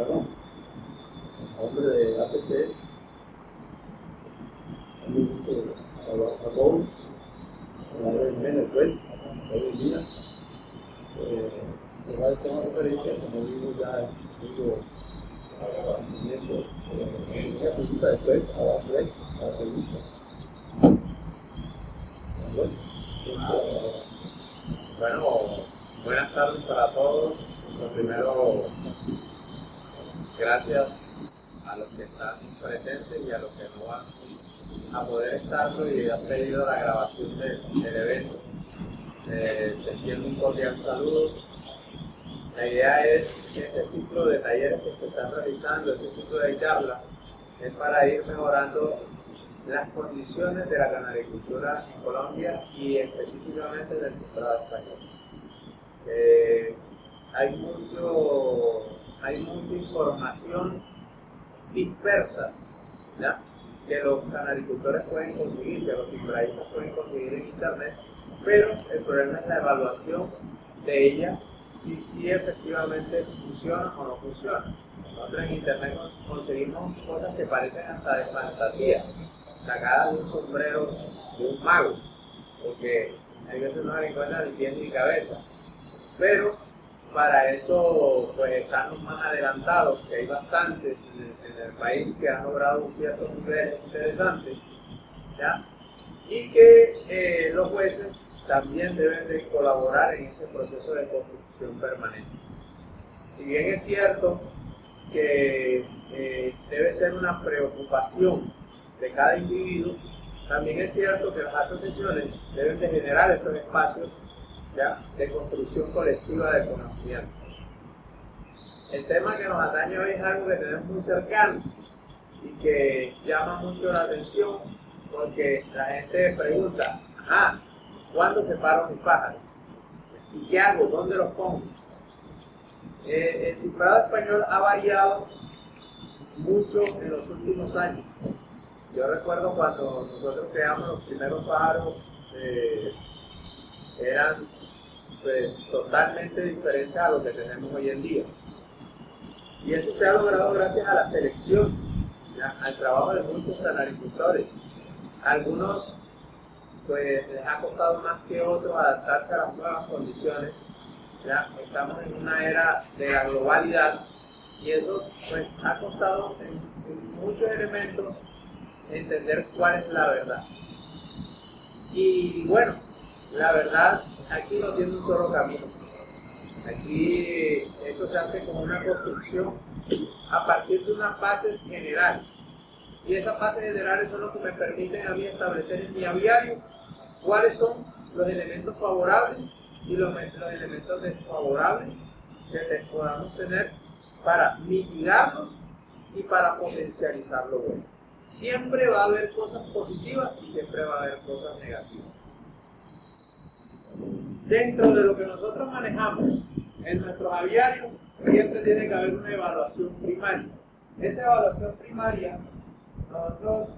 perdón, hombre de APC, a Bowles, a Venezuela, a Venezuela, se va a hacer una referencia, como digo, ya digo, en una consulta después a la red, a la revista. Bueno, buenas tardes para todos. Lo primero, gracias a los que están presentes y a los que no van a poder estarlo y han pedido la grabación del evento. Se extiende un cordial saludo. La idea es que este ciclo de talleres que se están realizando, este ciclo de charlas, es para ir mejorando las condiciones de la canaricultura en Colombia y específicamente del substrado español. Hay mucha información dispersa, ¿ya?, que los canaricultores pueden conseguir, que los timbraístas pueden conseguir en internet, pero el problema es la evaluación de ella, si efectivamente funciona o no funciona. Nosotros en internet conseguimos cosas que parecen hasta de fantasía, sacadas de un sombrero de un mago, porque hay veces no se le encuentran ni pies ni cabeza. Pero para eso pues están los más adelantados, que hay bastantes en el país que han logrado ciertos niveles interesantes, ¿ya? Y que los jueces también deben de colaborar en ese proceso de construcción permanente. Si bien es cierto que debe ser una preocupación de cada individuo, también es cierto que las asociaciones deben de generar estos espacios, ¿ya?, de construcción colectiva de conocimiento. El tema que nos atañe hoy es algo que tenemos muy cercano y que llama mucho la atención, porque la gente pregunta: ¿cuándo separo mis pájaros? ¿Y qué hago? ¿Dónde los pongo? El cifrado español ha variado mucho en los últimos años. Yo recuerdo cuando nosotros creamos los primeros pájaros, eran pues totalmente diferentes a lo que tenemos hoy en día. Y eso se ha logrado gracias a la selección, ¿ya?, al trabajo de muchos canaricultores. Algunos pues les ha costado más que otros adaptarse a las nuevas condiciones. Ya estamos en una era de la globalidad y eso pues ha costado en muchos elementos entender cuál es la verdad. Y bueno, la verdad aquí no tiene un solo camino. Aquí esto se hace como una construcción a partir de unas bases generales. Y esas bases generales son lo que me permiten a mí establecer en mi aviario cuáles son los elementos favorables y los elementos desfavorables que podamos tener para mitigarlos y para potencializar lo bueno. Siempre va a haber cosas positivas y siempre va a haber cosas negativas. Dentro de lo que nosotros manejamos en nuestros aviarios, siempre tiene que haber una evaluación primaria. Esa evaluación primaria, nosotros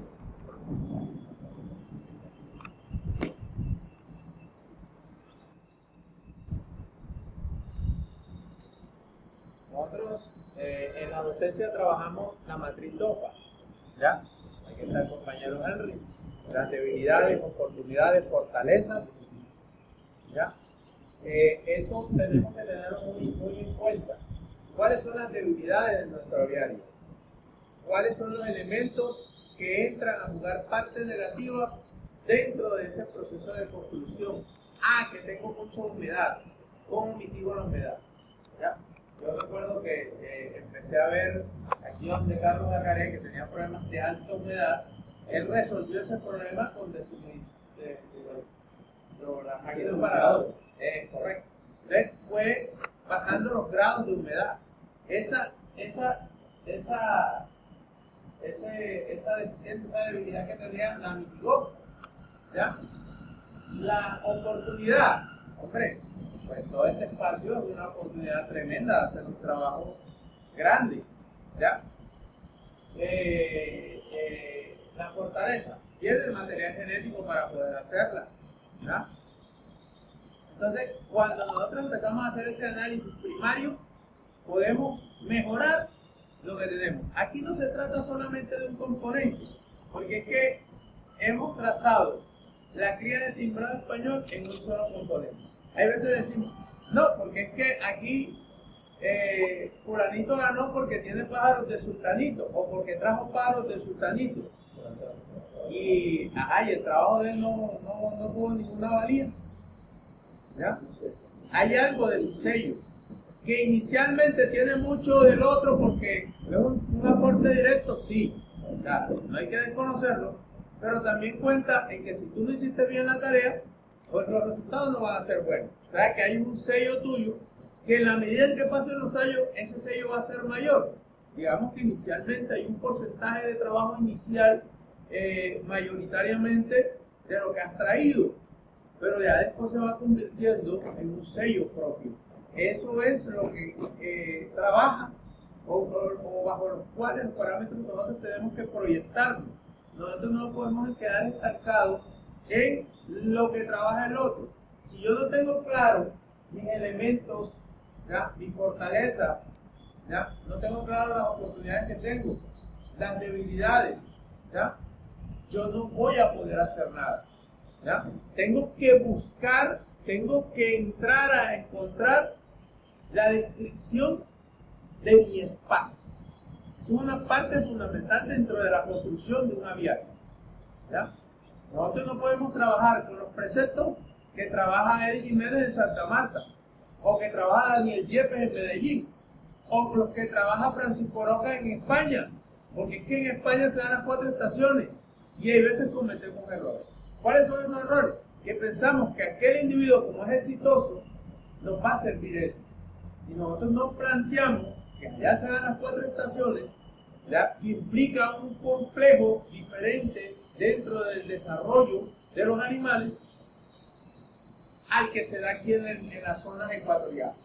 en la docencia trabajamos la matriz DOFA, ¿ya? Aquí está el compañero Henry. Las debilidades, oportunidades, fortalezas, ¿ya? Eso tenemos que tenerlo muy en cuenta. ¿Cuáles son las debilidades de nuestro aviario? ¿Cuáles son los elementos que entran a jugar parte negativa dentro de ese proceso de construcción? Que tengo mucha humedad. ¿Cómo mitigo la humedad? ¿Ya? Yo recuerdo que empecé a ver aquí donde Carlos Acaré, que tenía problemas de alta humedad. Él resolvió ese problema con las máquinas paradoras. Correcto. Entonces fue bajando los grados de humedad. Esa deficiencia, esa debilidad que tenía, la mitigó. ¿Ya? La oportunidad, hombre, pues todo este espacio es una oportunidad tremenda de hacer un trabajo grande, ¿ya? La fortaleza, tiene el material genético para poder hacerla, ¿ya? Entonces, cuando nosotros empezamos a hacer ese análisis primario, podemos mejorar lo que tenemos. Aquí no se trata solamente de un componente, porque es que hemos trazado la cría de timbrado español en un solo componente. Hay veces decimos, no, porque es que aquí fulanito ganó porque tiene pájaros de sultanito o porque trajo pájaros de sultanito. Y, y el trabajo de él no tuvo ninguna valía. ¿Ya? Hay algo de su sello que inicialmente tiene mucho del otro porque es un aporte directo, sí, claro, no hay que desconocerlo, pero también cuenta en que si tú no hiciste bien la tarea, pues los resultados no van a ser buenos. O sea que hay un sello tuyo que en la medida en que pasen los años, ese sello va a ser mayor. Digamos que inicialmente hay un porcentaje de trabajo inicial mayoritariamente de lo que has traído, pero ya después se va convirtiendo en un sello propio. Eso es lo que trabaja o bajo los cuales los parámetros nosotros tenemos que proyectarnos. Nosotros no podemos quedar estancados en lo que trabaja el otro. Si yo no tengo claro mis elementos, ¿ya? Mi fortaleza, ¿ya? No tengo claro las oportunidades que tengo, las debilidades, ¿ya? Yo no voy a poder hacer nada. ¿Ya? Tengo que buscar, tengo que entrar a encontrar la descripción de mi espacio. Es una parte fundamental dentro de la construcción de una viaje. ¿Ya? Nosotros no podemos trabajar con los preceptos que trabaja Eddie Jiménez en Santa Marta, o que trabaja Daniel Yepes en Medellín, o con los que trabaja Francisco Roca en España, porque es que en España se dan las 4 estaciones y hay veces cometemos errores. ¿Cuáles son esos errores? Que pensamos que aquel individuo, como es exitoso, nos va a servir eso. Y nosotros nos planteamos que allá se dan las 4 estaciones, ¿ya? Que implica un complejo diferente dentro del desarrollo de los animales al que se da aquí en las zonas ecuatoriales,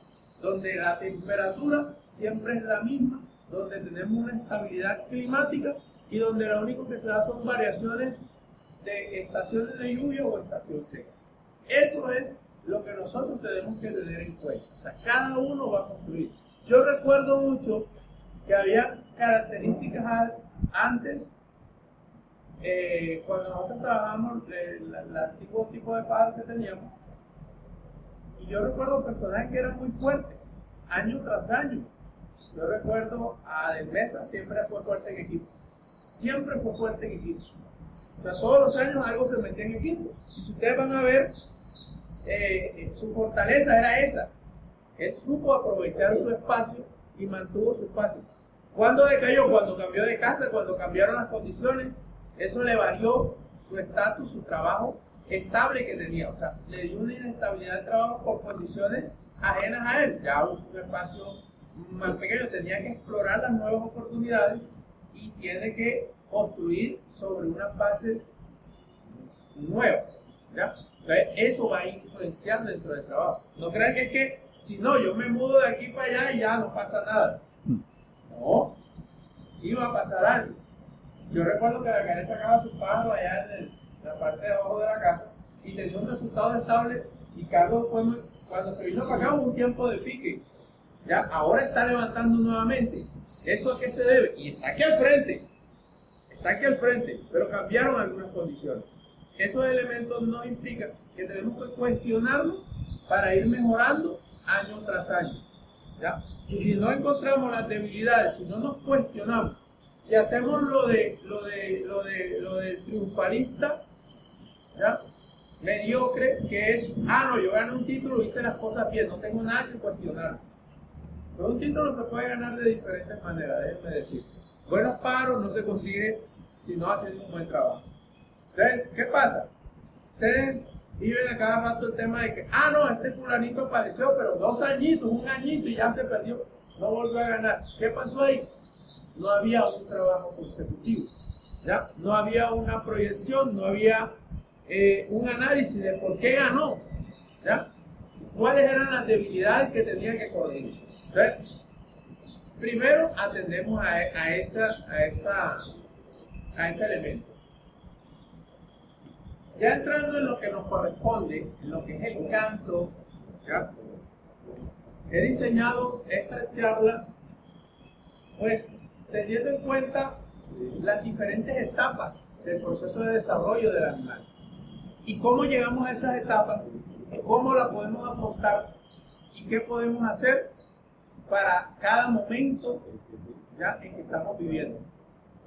donde la temperatura siempre es la misma, donde tenemos una estabilidad climática y donde lo único que se da son variaciones de estaciones de lluvia o estación seca. Eso es lo que nosotros tenemos que tener en cuenta. O sea, cada uno va a construir. Yo recuerdo mucho que había características antes, cuando nosotros trabajábamos el antiguo tipo de pájaros que teníamos, y yo recuerdo personajes que eran muy fuertes, año tras año. Yo recuerdo a De Mesa, siempre fue fuerte en equipo. Siempre fue fuerte en equipo. O sea, todos los años algo se metía en equipo. Y si ustedes van a ver, su fortaleza era esa. Él supo aprovechar su espacio y mantuvo su espacio. ¿Cuándo decayó? Cuando cambió de casa, cuando cambiaron las condiciones. Eso le varió su estatus, su trabajo estable que tenía. O sea, le dio una inestabilidad de trabajo por condiciones ajenas a él. Ya un espacio más pequeño, tenía que explorar las nuevas oportunidades y tiene que construir sobre unas bases nuevas, ¿ya? Entonces eso va a influenciar dentro del trabajo. No crean que es que si no, yo me mudo de aquí para allá y ya no pasa nada. No, sí va a pasar algo. Yo recuerdo que la Karen sacaba sus pájaros allá en la parte de abajo de la casa y tenía un resultado estable, y Carlos cuando se vino para acá hubo un tiempo de pique. Ya, ahora está levantando nuevamente. ¿Eso a qué se debe? Y está aquí al frente, pero cambiaron algunas condiciones. Esos elementos nos implican que tenemos que cuestionarnos para ir mejorando año tras año. ¿Ya? Y si no encontramos las debilidades, si no nos cuestionamos, si hacemos lo del triunfalista, ¿ya? Mediocre, que es, no, yo gané un título, hice las cosas bien, no tengo nada que cuestionar. Pero un título se puede ganar de diferentes maneras, déjenme decir. Buenos pájaros no se consigue si no hacen un buen trabajo. Entonces, ¿qué pasa? Ustedes viven a cada rato el tema de que, no, este fulanito apareció, pero 2 añitos, 1 añito y ya se perdió, no volvió a ganar. ¿Qué pasó ahí? No había un trabajo consecutivo, ¿ya? No había una proyección, no había un análisis de por qué ganó, ¿ya? ¿Cuáles eran las debilidades que tenía que corregir? Entonces, primero atendemos a ese elemento. Ya entrando en lo que nos corresponde, en lo que es el canto, ¿ya? He diseñado esta charla, pues, teniendo en cuenta las diferentes etapas del proceso de desarrollo del animal. ¿Y cómo llegamos a esas etapas? ¿Cómo las podemos afrontar? ¿Y qué podemos hacer para cada momento ya en que estamos viviendo?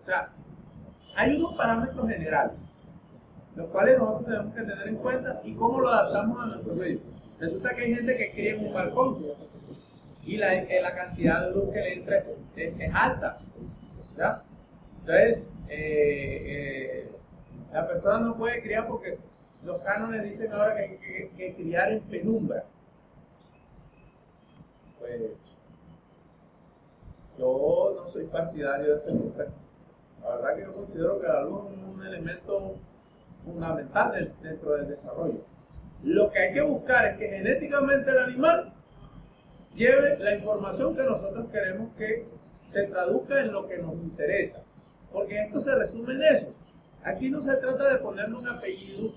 O sea, hay unos parámetros generales, los cuales nosotros tenemos que tener en cuenta y cómo lo adaptamos a nuestro medio. Resulta que hay gente que cría en un balcón y la cantidad de luz que le entra es alta, ¿ya? Entonces, la persona no puede criar porque los cánones dicen ahora que hay que criar en penumbra. Pues yo no soy partidario de ese concepto. La verdad que yo considero que la luz es un elemento fundamental dentro del desarrollo. Lo que hay que buscar es que genéticamente el animal lleve la información que nosotros queremos que se traduzca en lo que nos interesa. Porque esto se resume en eso. Aquí no se trata de ponerle un apellido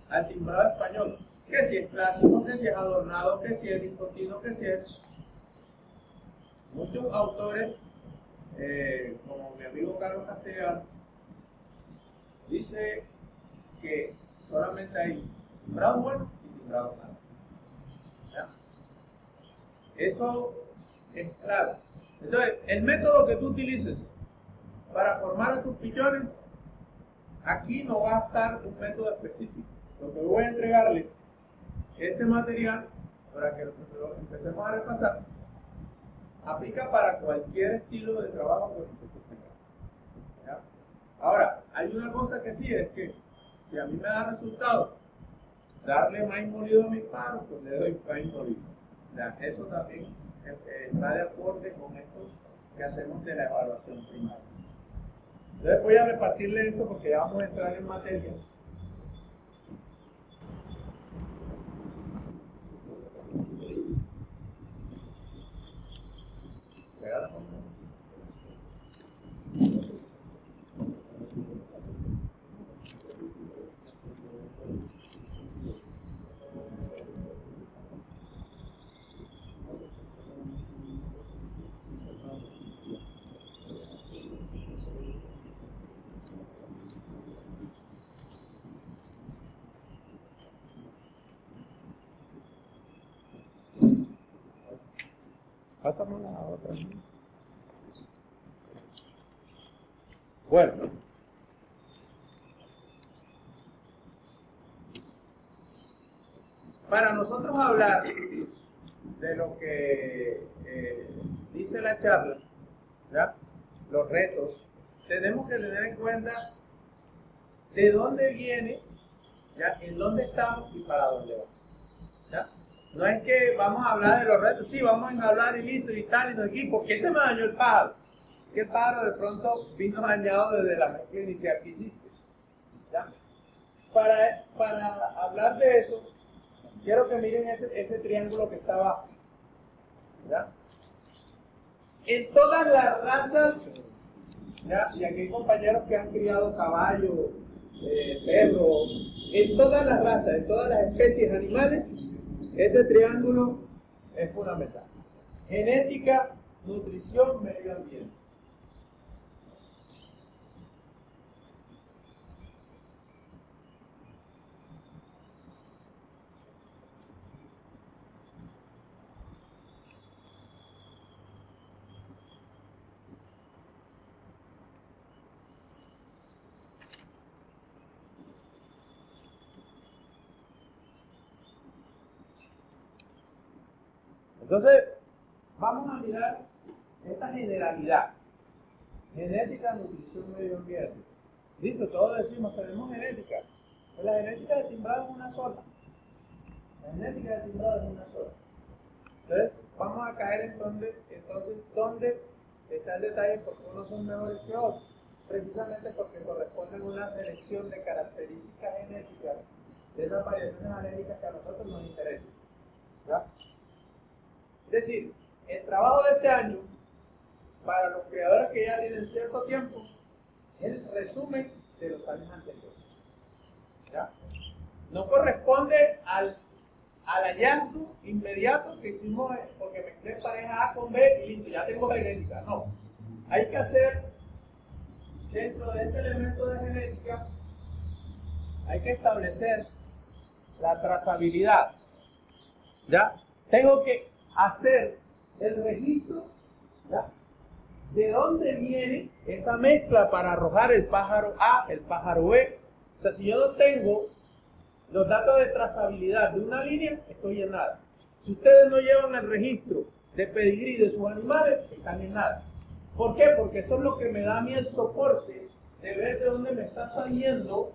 al timbrado español. Que si es clásico, que si es adornado, que si es discontinuo, que si es... Muchos autores, como mi amigo Carlos Castellano, dice que solamente hay timbrados buenos y timbrados malos. ¿Ya? Eso es claro. Entonces, el método que tú utilices para formar a tus pichones, aquí no va a estar un método específico. Lo que voy a entregarles, este material, para que lo empecemos a repasar, aplica para cualquier estilo de trabajo que nosotros tengamos. ¿Ya? Ahora, hay una cosa que sí, es que si a mí me da resultado darle maíz molido a mis pájaros, pues le doy maíz molido. ¿Ya? Eso también está de acuerdo con esto que hacemos de la evaluación primaria. Entonces voy a repartirle esto porque ya vamos a entrar en materia. Pásame la otra. Bueno. Para nosotros hablar de lo que dice la charla, ¿ya? Los retos, tenemos que tener en cuenta de dónde viene, ¿ya? En dónde estamos y para dónde vamos. ¿Ya? No es que vamos a hablar de los retos, sí, vamos a hablar y listo y tal y no aquí, ¿por qué se me dañó el pájaro? Que el pájaro de pronto vino dañado desde la mezcla inicial que hiciste. ¿Ya? Para hablar de eso, quiero que miren ese triángulo que está abajo. ¿Ya? En todas las razas, ¿ya? Y aquí hay compañeros que han criado caballos, perros, en todas las razas, en todas las especies animales, este triángulo es fundamental. Genética, nutrición, medio ambiente. Entonces, vamos a mirar esta generalidad. Genética, nutrición, medio ambiente. Listo, todos decimos, tenemos genética. Pero la genética de timbrado es una sola. La genética de timbrado es una sola. Entonces, vamos a caer en ¿dónde está el detalle? Porque unos son mejores que otros. Precisamente porque corresponden a una selección de características genéticas de esas variaciones genéticas que a nosotros nos interesan. ¿Ya? Es decir, el trabajo de este año, para los creadores que ya tienen cierto tiempo, es el resumen de los años anteriores. ¿Ya? No corresponde al hallazgo inmediato que hicimos porque mezclé pareja A con B y listo, ya tengo genética. No. hay que hacer, dentro de este elemento de genética, hay que establecer la trazabilidad. ¿Ya? Tengo que hacer el registro, ¿ya?, de dónde viene esa mezcla para arrojar el pájaro A, el pájaro B. O sea, si yo no tengo los datos de trazabilidad de una línea, estoy en nada. Si ustedes no llevan el registro de pedigrí de sus animales, están en nada. ¿Por qué? Porque eso es lo que me da a mí el soporte de ver de dónde me está saliendo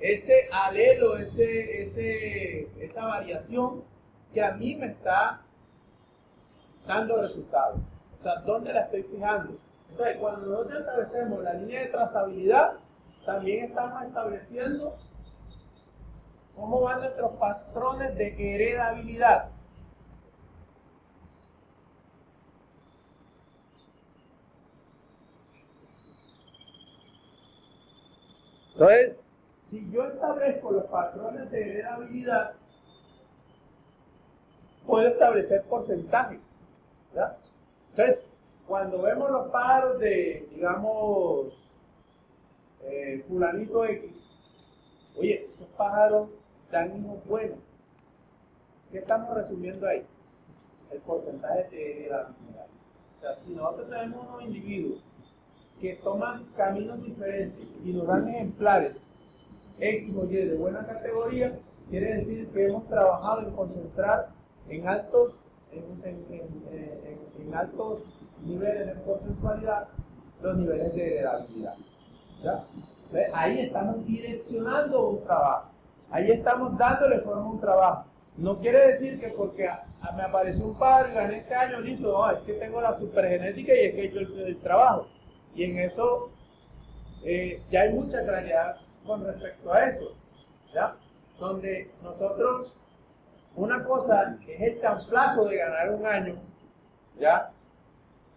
ese alelo, esa variación que a mí me está dando resultados. O sea, ¿dónde la estoy fijando? Entonces, cuando nosotros establecemos la línea de trazabilidad, también estamos estableciendo cómo van nuestros patrones de heredabilidad. Entonces, si yo establezco los patrones de heredabilidad, puedo establecer porcentajes, ¿verdad? Entonces, cuando vemos los pájaros de, digamos, fulanito X, oye, esos pájaros dan hijos buenos. ¿Qué estamos resumiendo ahí? El porcentaje de heredabilidad. O sea, si nosotros tenemos unos individuos que toman caminos diferentes y nos dan ejemplares X o Y de buena categoría, quiere decir que hemos trabajado en concentrar en altos niveles de porcentualidad los niveles de heredabilidad. ¿Ya? Entonces, ahí estamos direccionando un trabajo, ahí estamos dándole forma a un trabajo. No quiere decir que porque me apareció un pájaro y gané este año, listo, no, es que tengo la supergenética y es que he hecho el trabajo. Y en eso ya hay mucha claridad con respecto a eso, ¿ya? Donde nosotros, una cosa es el camplazo de ganar un año, ¿ya?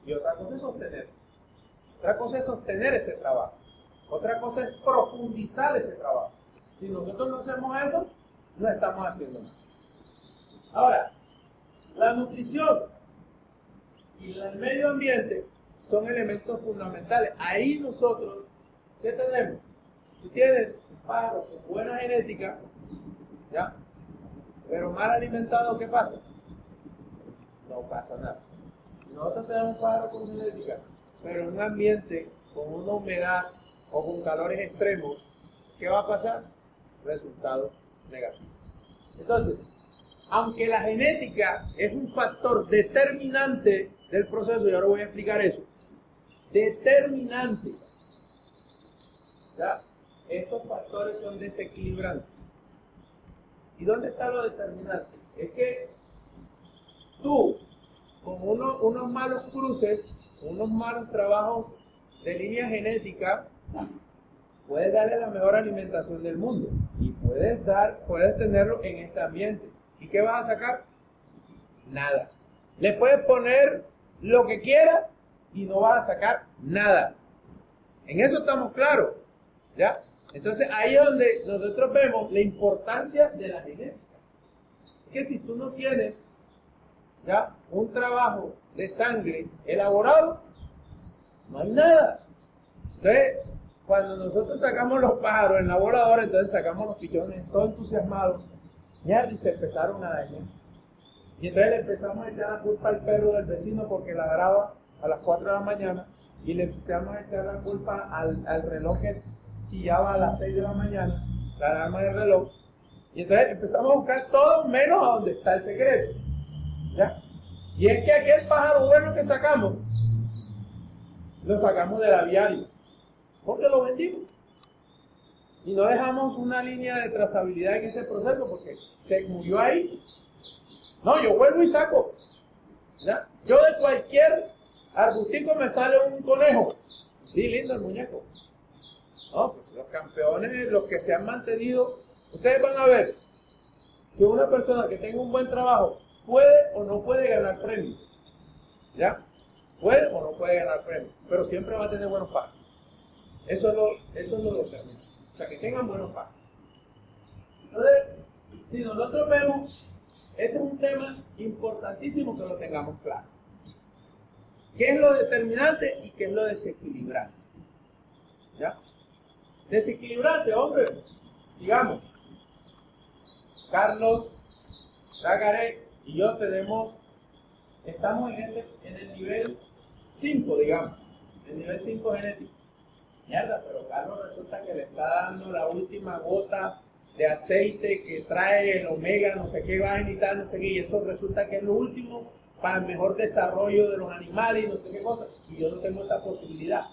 Y otra cosa es sostener. Otra cosa es sostener ese trabajo. Otra cosa es profundizar ese trabajo. Si nosotros no hacemos eso, no estamos haciendo nada. Ahora, la nutrición y el medio ambiente son elementos fundamentales. Ahí nosotros, ¿qué tenemos? Tú tienes un pájaro con buena genética, ¿ya? Pero mal alimentado, ¿qué pasa? No pasa nada. Si nosotros tenemos un pájaro con genética, pero en un ambiente con una humedad o con calores extremos, ¿qué va a pasar? Resultados negativos. Entonces, aunque la genética es un factor determinante del proceso, y ahora voy a explicar eso, determinante, ¿ya? Estos factores son desequilibrantes. ¿Y dónde está lo determinante? Es que tú, con unos malos cruces, unos malos trabajos de línea genética, puedes darle la mejor alimentación del mundo y puedes tenerlo en este ambiente. ¿Y qué vas a sacar? Nada. Le puedes poner lo que quieras y no vas a sacar nada. En eso estamos claros, ¿ya? Entonces ahí es donde nosotros vemos la importancia de la genética. Que si tú no tienes, ¿ya?, un trabajo de sangre elaborado, no hay nada. Entonces, cuando nosotros sacamos los pájaros en laboratorio, entonces sacamos los pichones todos entusiasmados, y se empezaron a dañar. Y entonces le empezamos a echar la culpa al perro del vecino porque ladraba a las 4 de la mañana, y le empezamos a echar la culpa al reloj que chillaba a las 6 de la mañana, la alarma del reloj, y entonces empezamos a buscar todo menos a donde está el secreto, ¿ya? Y es que aquel pájaro bueno que sacamos, lo sacamos del aviario, porque lo vendimos. Y no dejamos una línea de trazabilidad en ese proceso porque se murió ahí. No, yo vuelvo y saco, ¿ya? Yo de cualquier arbustico me sale un conejo. Sí, lindo el muñeco. No, pues los campeones, los que se han mantenido, ustedes van a ver que una persona que tenga un buen trabajo puede o no puede ganar premios, ¿ya? Puede o no puede ganar premios, pero siempre va a tener buenos pájaros. Eso es lo determinante. O sea, que tengan buenos pájaros. Entonces, si nosotros vemos, este es un tema importantísimo que lo tengamos claro. ¿Qué es lo determinante y qué es lo desequilibrante? ¿Ya? Desequilibrante, hombre, digamos, Carlos, Zagaré y yo estamos en el nivel 5, digamos, el nivel 5 genético. Mierda, pero Carlos resulta que le está dando la última gota de aceite que trae el omega, no sé qué vaina y tal, no sé qué, y eso resulta que es lo último para el mejor desarrollo de los animales y no sé qué cosa, y yo no tengo esa posibilidad.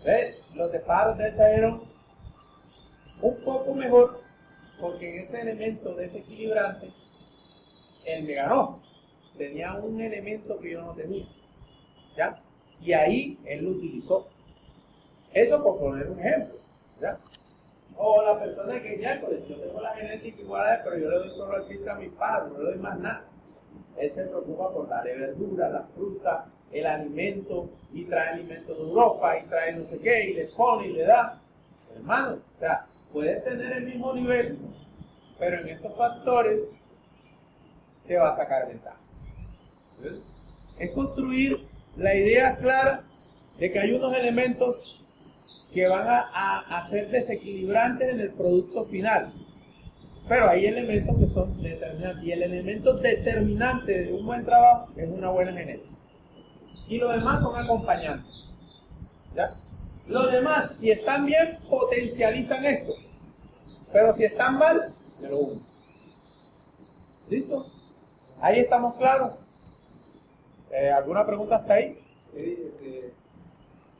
¿Ves? Los de pájaros de esa eran un poco mejor, porque en ese elemento desequilibrante, él me ganó. Tenía un elemento que yo no tenía. ¿Ya? Y ahí él lo utilizó. Eso por poner un ejemplo. ¿Ya? O la persona que ya, pues, yo tengo la genética igual a él, pero yo le doy solo al pista a mi padre, no le doy más nada. Él se preocupa por darle verdura, la fruta, el alimento, y trae alimentos de Europa, y trae no sé qué, y le pone y le da. Hermano, o sea, puedes tener el mismo nivel, pero en estos factores te va a sacar ventaja. Entonces, es construir la idea clara de que hay unos elementos que van a ser desequilibrantes en el producto final. Pero hay elementos que son determinantes. Y el elemento determinante de un buen trabajo es una buena genética. Y los demás son acompañantes. ¿Ya? Los demás, si están bien, potencializan esto. Pero si están mal, me lo uno. ¿Listo? Ahí estamos claros. ¿Alguna pregunta hasta ahí?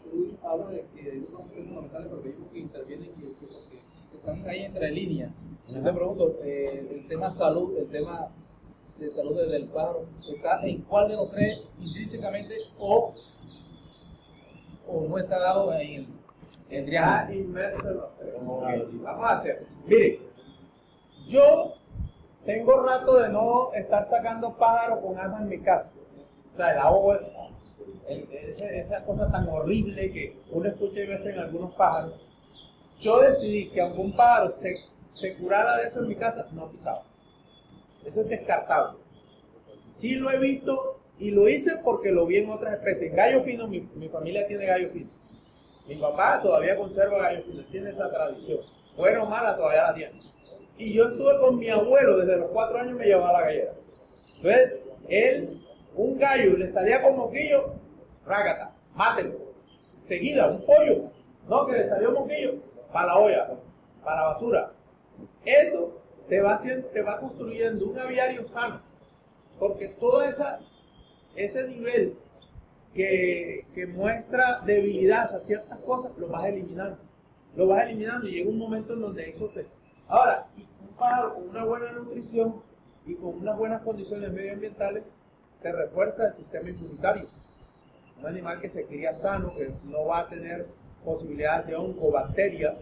Tú hablas de que hay unos fundamentales organismos que intervienen y que están ahí entre líneas. Yo te pregunto, el tema salud, el tema de salud del pájaro, ¿está en cuál de los tres intrínsecamente o no está dado en el triángulo? Inmerso en los tres. Okay. Vamos a hacer. Mire, yo tengo rato de no estar sacando pájaros con armas en mi casa. O sea, el ahogo es esa cosa tan horrible que uno escucha y veces en algunos pájaros. Yo decidí que aunque un pájaro se curara de eso en mi casa, no pisaba. Eso es descartable. Sí lo he visto y lo hice porque lo vi en otras especies. Gallo fino, mi familia tiene gallo fino. Mi papá todavía conserva gallo fino, tiene esa tradición. Buena o mala, todavía la tiene. Y yo estuve con mi abuelo desde los 4 años, me llevaba a la gallera. Entonces, un gallo le salía con moquillo, rágata, mátelo. Seguida, un pollo, no, que le salió moquillo, para la olla, para la basura. Eso te va construyendo un aviario sano, porque todo ese nivel que muestra debilidad hacia ciertas cosas, lo vas eliminando. Lo vas eliminando y llega un momento en donde eso se... Ahora, y un pájaro con una buena nutrición y con unas buenas condiciones medioambientales, te refuerza el sistema inmunitario. Un animal que se cría sano, que no va a tener posibilidades de oncobacterias,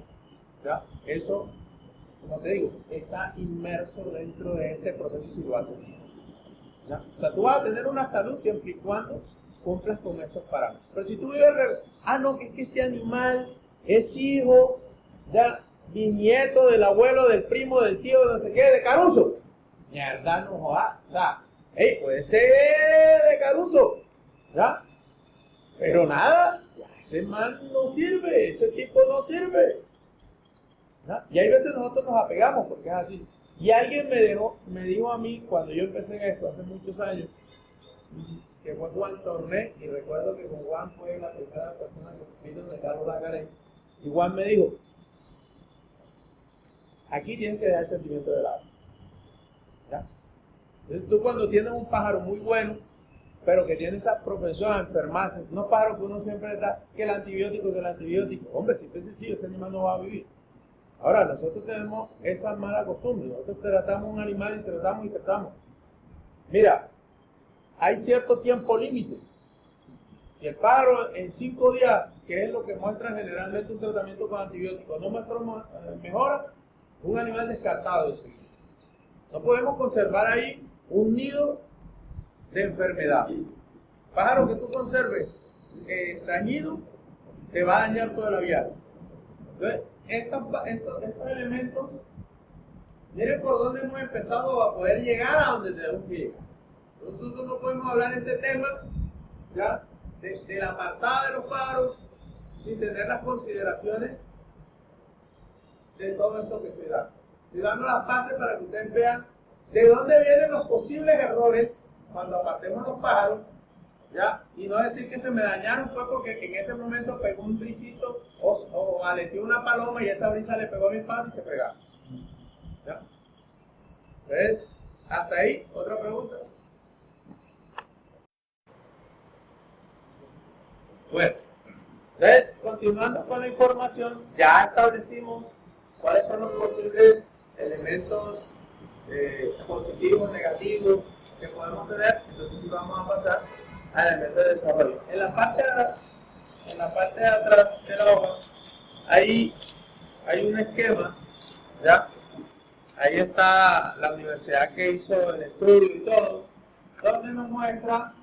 ¿ya? Eso, como te digo, está inmerso dentro de este proceso si lo haces bien. ¿Ya? O sea, tú vas a tener una salud siempre y cuando cumplas con estos parámetros. Pero si tú vives, no, que es que este animal es hijo, ya, bisnieto del abuelo, del primo, del tío, de no sé qué, de Caruso. Mierda, no jodas. O sea, puede ser de Caruso, ¿ya? Pero nada, ya, ese man no sirve, ese tipo no sirve. ¿Ya? Y hay veces nosotros nos apegamos porque es así. Y alguien me dijo a mí, cuando yo empecé en esto, hace muchos años, que fue Juan Torné, y recuerdo que con Juan fue la primera persona que vino de Carlos Lagaré, y Juan me dijo, aquí tienes que dejar el sentimiento de lado. ¿Ya? Entonces tú cuando tienes un pájaro muy bueno, pero que tiene esa propensión a enfermarse, unos pájaros que uno siempre está, que el antibiótico, hombre, si es sencillo, ese animal no va a vivir. Ahora, nosotros tenemos esa mala costumbre, nosotros tratamos un animal y tratamos. Mira, hay cierto tiempo límite. Si el pájaro en 5 días, que es lo que muestra generalmente un tratamiento con antibióticos, no muestra mejora, un animal descartado de seguida. No podemos conservar ahí un nido de enfermedad. Pájaro que tú conserves dañido, te va a dañar todo el aviario. Entonces, estos elementos, miren por dónde hemos empezado a poder llegar a donde tenemos que llegar. Nosotros no podemos hablar de este tema, ¿ya? De la apartada de los pájaros sin tener las consideraciones de todo esto que estoy dando. Estoy dando las bases para que ustedes vean de dónde vienen los posibles errores cuando apartemos los pájaros, ¿ya? Y no decir que se me dañaron fue porque en ese momento pegó un brisito o aleteó una paloma y esa brisa le pegó a mi pájaro y se pegaron, ¿ya? Entonces, hasta ahí, otra pregunta. Bueno, entonces, continuando con la información, ya establecimos cuáles son los posibles elementos positivos, negativos que podemos tener. Entonces, sí vamos a pasar al elemento de desarrollo. En la parte de atrás de la hoja, ahí hay un esquema, ¿ya? Ahí está la universidad que hizo el estudio y todo, donde nos muestra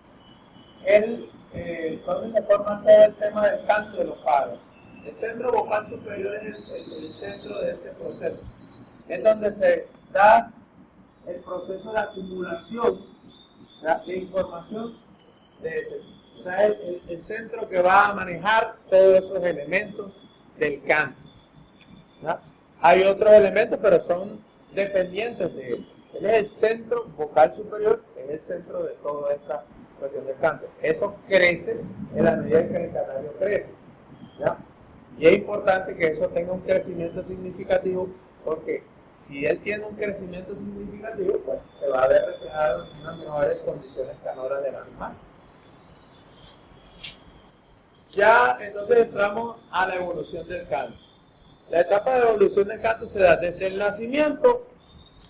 donde se forma todo el tema del canto de los pájaros. El centro vocal superior es el centro de ese proceso. Es donde se da el proceso de acumulación, ¿ya?, de información de ese. O sea, el centro que va a manejar todos esos elementos del canto, ¿ya? Hay otros elementos, pero son dependientes de él. Él es el centro vocal superior, es el centro de toda esa cuestión del canto. Eso crece en la medida que el canario crece, ¿ya? Y es importante que eso tenga un crecimiento significativo, porque si él tiene un crecimiento significativo, pues se va a ver reflejado en unas mejores condiciones canoras del animal. Ya entonces entramos a la evolución del canto. La etapa de evolución del canto se da desde el nacimiento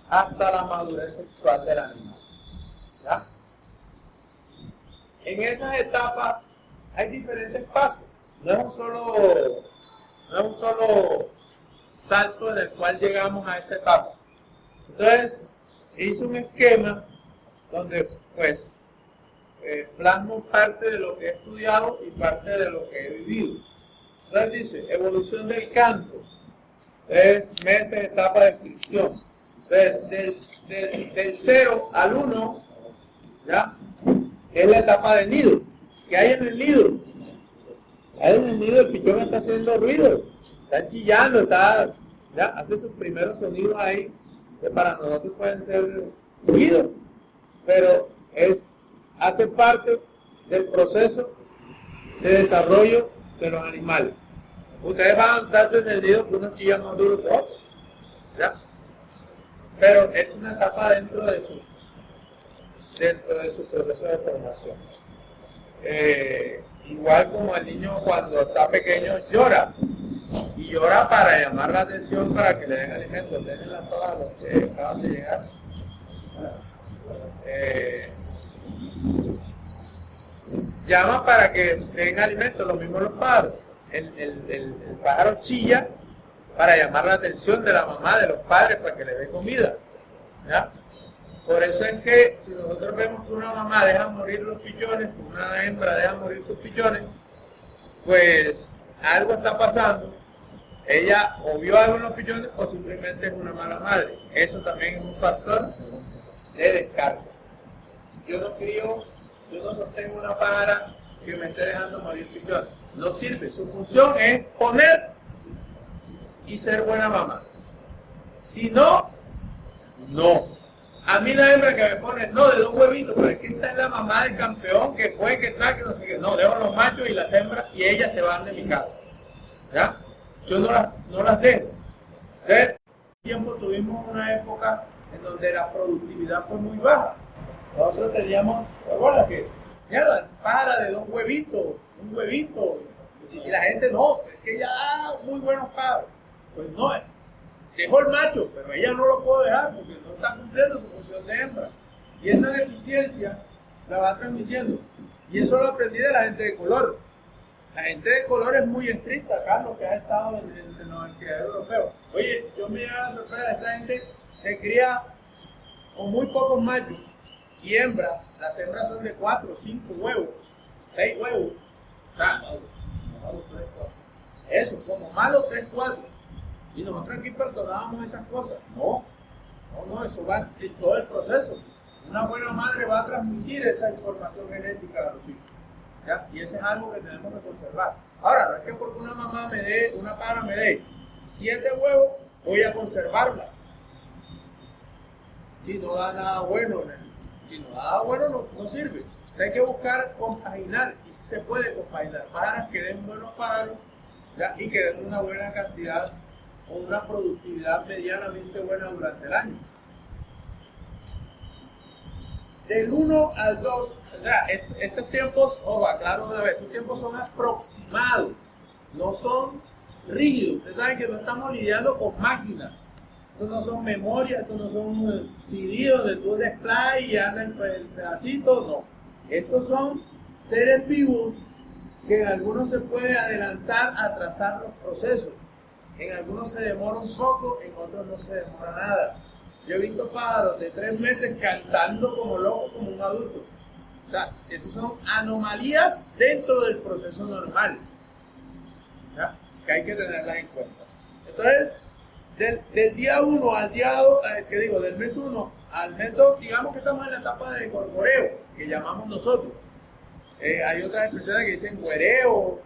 hasta la madurez sexual del animal, ¿ya? En esas etapas hay diferentes pasos. No es un solo salto en el cual llegamos a esa etapa. Entonces, hice un esquema donde pues plasmo parte de lo que he estudiado y parte de lo que he vivido. Entonces dice, evolución del canto, es meses, etapa de fricción. Del 0 al 1, ¿ya?, es la etapa del nido. ¿Qué hay en el nido? Ahí en el nido el pichón está haciendo ruido, está chillando, ¿ya?, hace sus primeros sonidos ahí, que para nosotros pueden ser ruidos, pero hace parte del proceso de desarrollo de los animales. Ustedes van a estar desde el nido que unos chillan más duro que otros, ¿ya? Pero es una etapa dentro de su proceso de formación. Igual como el niño cuando está pequeño llora, y llora para llamar la atención para que le den alimento. Denle la sola a los que acaban de llegar. Llama para que le den alimento, lo mismo los pájaros. El pájaro chilla para llamar la atención de la mamá, de los padres, para que le dé comida, ¿ya? Por eso es que si nosotros vemos que una mamá deja morir los pichones, una hembra deja morir sus pichones, pues algo está pasando. Ella o vio algo en los pichones o simplemente es una mala madre. Eso también es un factor de descarte. Yo no sostengo una pájara que me esté dejando morir pichones. No sirve. Su función es poner y ser buena mamá. Si no, no. A mí la hembra que me pone, no, de 2 huevitos, pero es que esta es la mamá del campeón que fue, que está, que no sé qué. No, dejo los machos y las hembras y ellas se van de mi casa, ¿ya? Yo no las dejo. Entonces, tiempo tuvimos una época en donde la productividad fue muy baja. Nosotros teníamos, recuerda que, mierda, pájara de 2 huevitos, un huevito, y la gente no, es que ella da muy buenos pájaros. Pues no, dejó el macho, pero ella no lo puedo dejar porque no está cumpliendo su función de hembra. Y esa deficiencia la va transmitiendo. Y eso lo aprendí de la gente de color. La gente de color es muy estricta acá, lo que ha estado en el criadero europeo. Oye, yo me llevo a la sorpresa de esa gente que cría con muy pocos machos y hembras. Las hembras son de 4, 5 huevos, 6 huevos. O sea, eso, como malo 3, 4. Y nosotros aquí perdonábamos esas cosas. No, eso va en todo el proceso. Una buena madre va a transmitir esa información genética a los hijos, ¿ya? Y eso es algo que tenemos que conservar. Ahora, no es que porque una mamá me dé, una pájara me dé 7 huevos, voy a conservarla. Si no da nada bueno, no sirve. O sea, hay que buscar compaginar, y si se puede compaginar, pájaras que den buenos pájaros, ¿ya? Y que den una buena cantidad o una productividad medianamente buena durante el año. Del 1 al 2, estos tiempos, ojo, aclaro una vez, estos tiempos son aproximados, no son rígidos. Ustedes saben que no estamos lidiando con máquinas. Estos no son memorias, estos no son CD donde tú le play y anda el pedacito, no. Estos son seres vivos que en algunos se puede adelantar, atrasar los procesos. En algunos se demora un poco, en otros no se demora nada. Yo he visto pájaros de 3 meses cantando como locos, como un adulto. O sea, esas son anomalías dentro del proceso normal, ¿ya? Que hay que tenerlas en cuenta. Entonces, del día 1 al día 2, del mes 1 al mes 2, digamos que estamos en la etapa de gorgoreo, que llamamos nosotros. Hay otras expresiones que dicen güereo,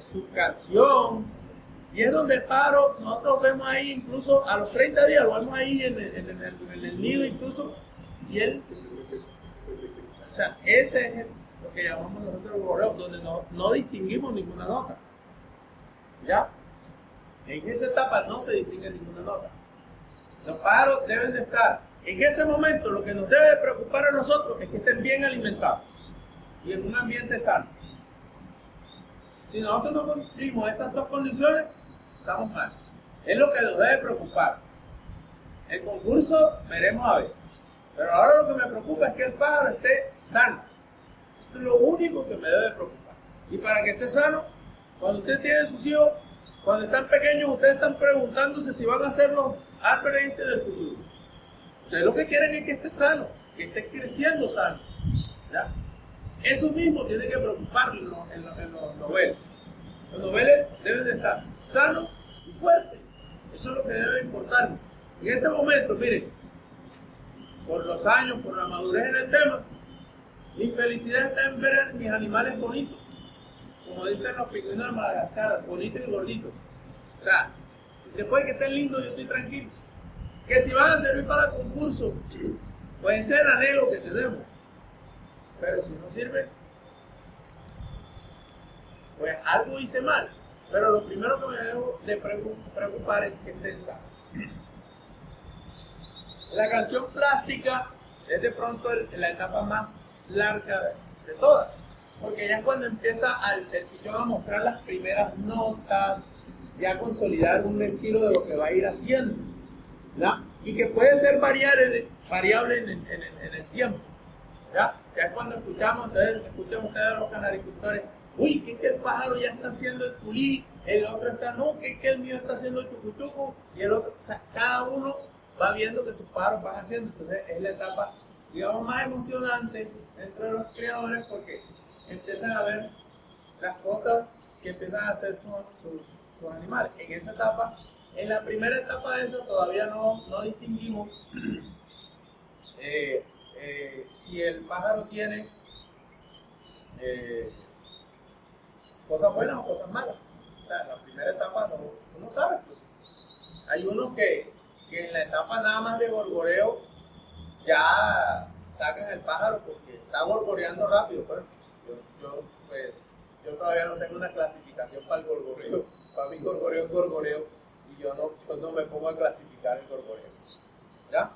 subcanción. Y es donde el pájaro, nosotros vemos ahí incluso a los 30 días, lo vemos ahí en el nido incluso, y él, o sea, ese es lo que llamamos nosotros el gorgoreo, donde no distinguimos ninguna nota. ¿Ya? En esa etapa no se distingue ninguna nota. Los pájaros deben de estar, en ese momento lo que nos debe de preocupar a nosotros es que estén bien alimentados y en un ambiente sano. Si nosotros no cumplimos esas dos condiciones, estamos mal. Es lo que nos debe preocupar. El concurso veremos a ver. Pero ahora lo que me preocupa es que el pájaro esté sano. Eso es lo único que me debe preocupar. Y para que esté sano, cuando usted tiene sus hijos, cuando están pequeños, ustedes están preguntándose si van a ser los Albert del futuro. Ustedes lo que quieren es que esté sano, que esté creciendo sano, ¿ya? Eso mismo tiene que preocuparles en los noveles. Los noveles deben de estar sanos y fuertes. Eso es lo que debe importar. En este momento, miren, por los años, por la madurez en el tema, mi felicidad está en ver a mis animales bonitos. Como dicen los pingüinos de Madagascar, bonitos y gorditos. O sea, después de que estén lindos, yo estoy tranquilo. Que si van a servir para el concurso, puede ser el anhelo que tenemos. Pero si no sirve, pues algo hice mal. Pero lo primero que me debo de preocupar es que estén sanos. La canción plástica es de pronto la etapa más larga de todas. Porque ya cuando empieza el pichón a mostrar las primeras notas, ya a consolidar un estilo de lo que va a ir haciendo, ¿ya? Y que puede ser variable en el tiempo, ¿ya? Ya es cuando escuchan ustedes a los canaricultores, uy, que el pájaro ya está haciendo el culí, el otro está, no, que el mío está haciendo el chucuchuco, y el otro, o sea, cada uno va viendo que sus pájaros van haciendo. Entonces es la etapa, digamos, más emocionante entre los criadores, porque empiezan a ver las cosas que empiezan a hacer sus animales. En esa etapa, en la primera etapa de eso, todavía no distinguimos si el pájaro tiene cosas buenas o cosas malas. O sea, en la primera etapa no sabes. Hay unos que en la etapa nada más de gorgoreo ya sacan el pájaro porque está gorgoreando rápido. Pues, yo todavía no tengo una clasificación para el gorgoreo. Para mí gorgoreo es gorgoreo y yo no me pongo a clasificar el gorgoreo. ¿Ya?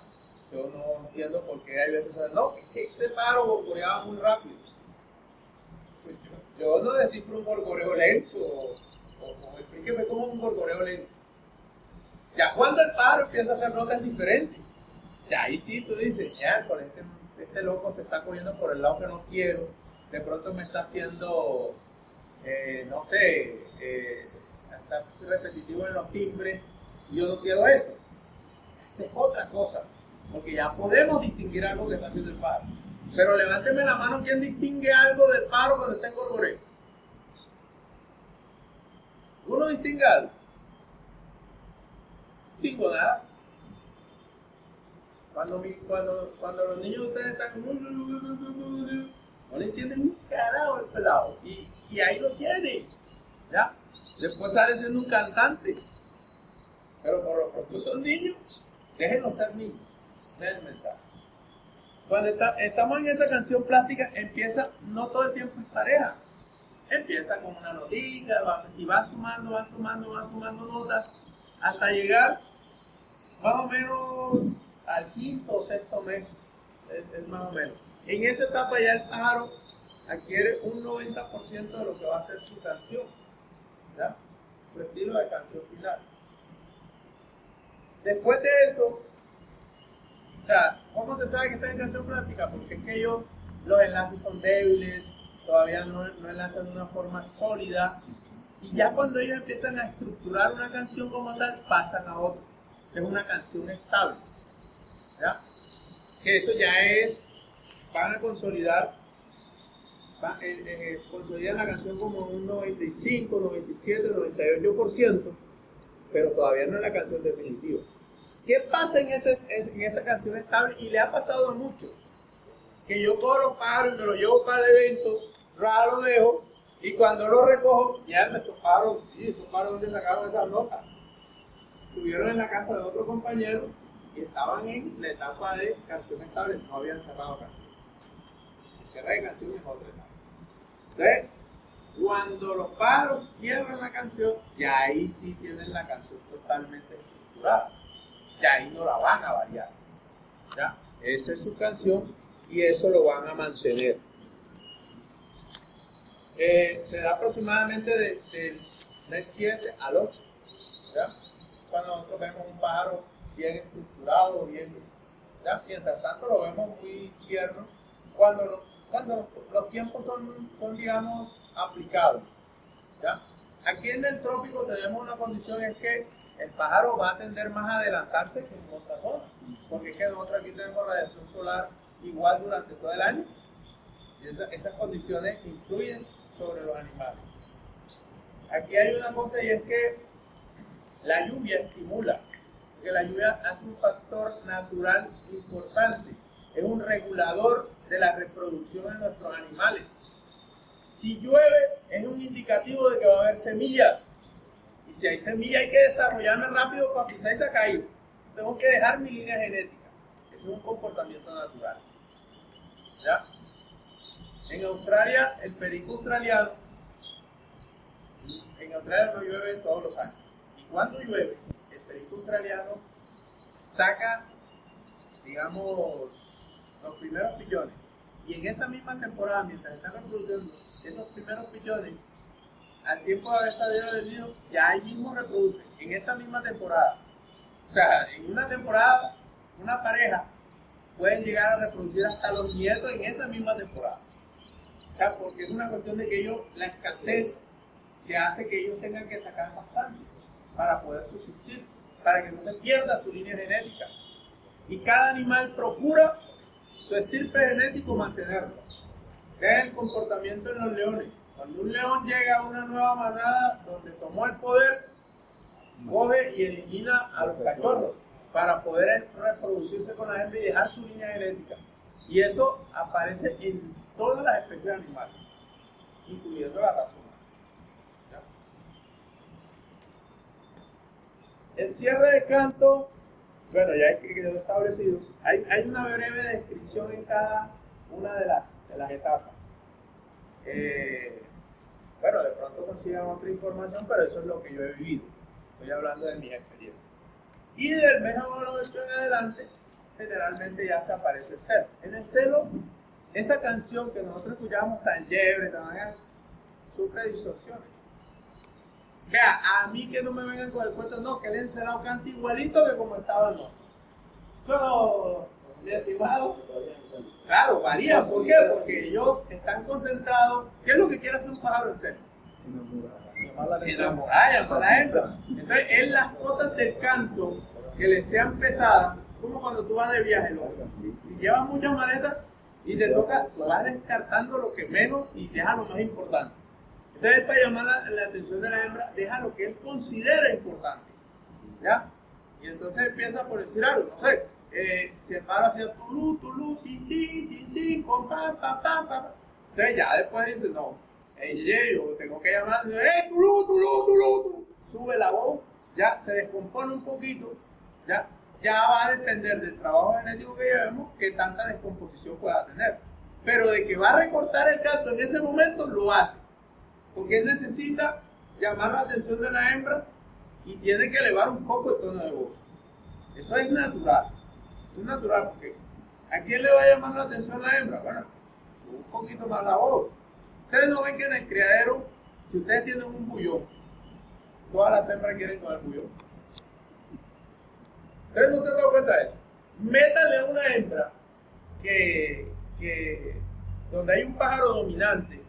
Yo no entiendo por qué hay veces no, que ese pájaro gorgoreaba muy rápido. Pues yo no descifro un gorgoreo lento o explíqueme cómo es un gorgoreo lento. Ya cuando el pájaro empieza a hacer notas diferentes, ya ahí sí tú dices, ya, con este loco se está cogiendo por el lado que no quiero, de pronto me está haciendo, no sé, está repetitivo en los timbres, y yo no quiero eso. Esa es otra cosa, porque ya podemos distinguir algo que está haciendo el pájaro. Pero levánteme la mano, ¿quién distingue algo del pájaro cuando está en gorgoreo? ¿Uno distingue algo? No distingo nada. Cuando los niños de ustedes están, no le entienden un carajo el pelado, y ahí lo tienen, ¿ya? Después sale siendo un cantante, pero por lo pronto son niños, déjenlos ser niños, ese es el mensaje. Cuando estamos en esa canción plástica, empieza, no todo el tiempo es pareja, empieza con una notica y va sumando notas hasta llegar más o menos al quinto o sexto mes, es más o menos. En esa etapa ya el pájaro adquiere un 90% de lo que va a ser su canción, ¿ya? Su estilo de canción final. Después de eso, o sea, ¿cómo se sabe que está en canción plástica? Porque es que los enlaces son débiles, todavía no enlazan de una forma sólida, y ya cuando ellos empiezan a estructurar una canción como tal, pasan a otra, que es una canción estable, ¿ya? Que eso ya van a consolidar, consolidan la canción como un 95, 97, 98%, pero todavía no es la canción definitiva. ¿Qué pasa en esa canción estable? Y le ha pasado a muchos, que yo cojo los pájaros y me los llevo para el evento, lo dejo, y cuando lo recojo, mierda, esos pájaros, ¿dónde sacaron esas notas? Estuvieron en la casa de otro compañero y estaban en la etapa de canción estable, no habían cerrado canción. El cierre de canción es otra etapa. Entonces, cuando los pájaros cierran la canción, ya ahí sí tienen la canción totalmente estructurada. Ya ahí no la van a variar. ¿Ya? Esa es su canción y eso lo van a mantener. Se da aproximadamente del mes 7 al 8. ¿Ya? Cuando nosotros vemos un pájaro bien estructurado, ¿ya? Mientras tanto lo vemos muy tierno cuando los tiempos son digamos, aplicados, ¿ya? Aquí en el trópico tenemos una condición, es que el pájaro va a tender más a adelantarse que en otras zonas, porque es que nosotros aquí tenemos radiación solar igual durante todo el año, y esas condiciones influyen sobre los animales. Aquí hay una cosa, y es que la lluvia estimula, porque la lluvia es un factor natural importante, es un regulador de la reproducción de nuestros animales. Si llueve, es un indicativo de que va a haber semillas, y si hay semillas hay que desarrollarme rápido para pisar y se ha caído. Tengo que dejar mi línea genética. Ese es un comportamiento natural, ¿ya? En Australia, el perico australiano, en Australia no llueve todos los años. Y cuando llueve, el perico australiano saca, digamos, los primeros pillones. Y en esa misma temporada, mientras están reproduciendo esos primeros pillones, al tiempo de haber salido del nido, ya ahí mismo reproducen, en esa misma temporada. O sea, en una temporada, una pareja pueden llegar a reproducir hasta los nietos en esa misma temporada. O sea, porque es una cuestión de que la escasez que hace que ellos tengan que sacar bastante para poder subsistir, para que no se pierda su línea genética. Y cada animal procura su estirpe genético mantenerlo. ¿Qué es el comportamiento en los leones? Cuando un león llega a una nueva manada donde tomó el poder, coge y elimina a los cachorros para poder reproducirse con la hembra y dejar su línea genética. Y eso aparece en todas las especies animales, incluyendo la raza humana. ¿Ya? El cierre de canto, bueno, ya quedó establecido. Hay una breve descripción en cada una de las etapas. Bueno, de pronto consigan otra información, pero eso es lo que yo he vivido. Estoy hablando de mis experiencias. Y del mes 8 en adelante, generalmente ya se aparece el celo. En el celo, esa canción que nosotros escuchamos tan chévere, sufre distorsiones. Vea, a mí que no me vengan con el cuento, no, que el encelado canta igualito que como estaba el otro. Eso, mi estimado, claro, varía. ¿Por qué? Porque ellos están concentrados. ¿Qué es lo que quiere hacer un pájaro en celo? Enamorar, llamar a la hembra. Entonces, es las cosas del canto que les sean pesadas, como cuando tú vas de viaje, ¿no? Si llevas muchas maletas y te toca, vas descartando lo que menos y dejas lo más importante. Entonces, para llamar la atención de la hembra, deja lo que él considera importante, ¿ya? Y entonces empieza por decir algo, no sé, si el pájaro hacía tulú, tin, tin, tin, pam, pam, pam, pam, pam. Entonces ya después dice, no, yo tengo que llamar, tulú, tulú, tulú, tulú. Sube la voz, ya se descompone un poquito, ya va a depender del trabajo genético que llevemos, que tanta descomposición pueda tener. Pero de que va a recortar el canto en ese momento, lo hace. Porque él necesita llamar la atención de la hembra y tiene que elevar un poco el tono de voz. Eso es natural. Es natural porque ¿a quién le va a llamar la atención la hembra? Bueno, sube un poquito más la voz. Ustedes no ven que en el criadero, si ustedes tienen un bullón, todas las hembras quieren con el bullón. Ustedes no se han dado cuenta de eso. Métanle a una hembra donde hay un pájaro dominante,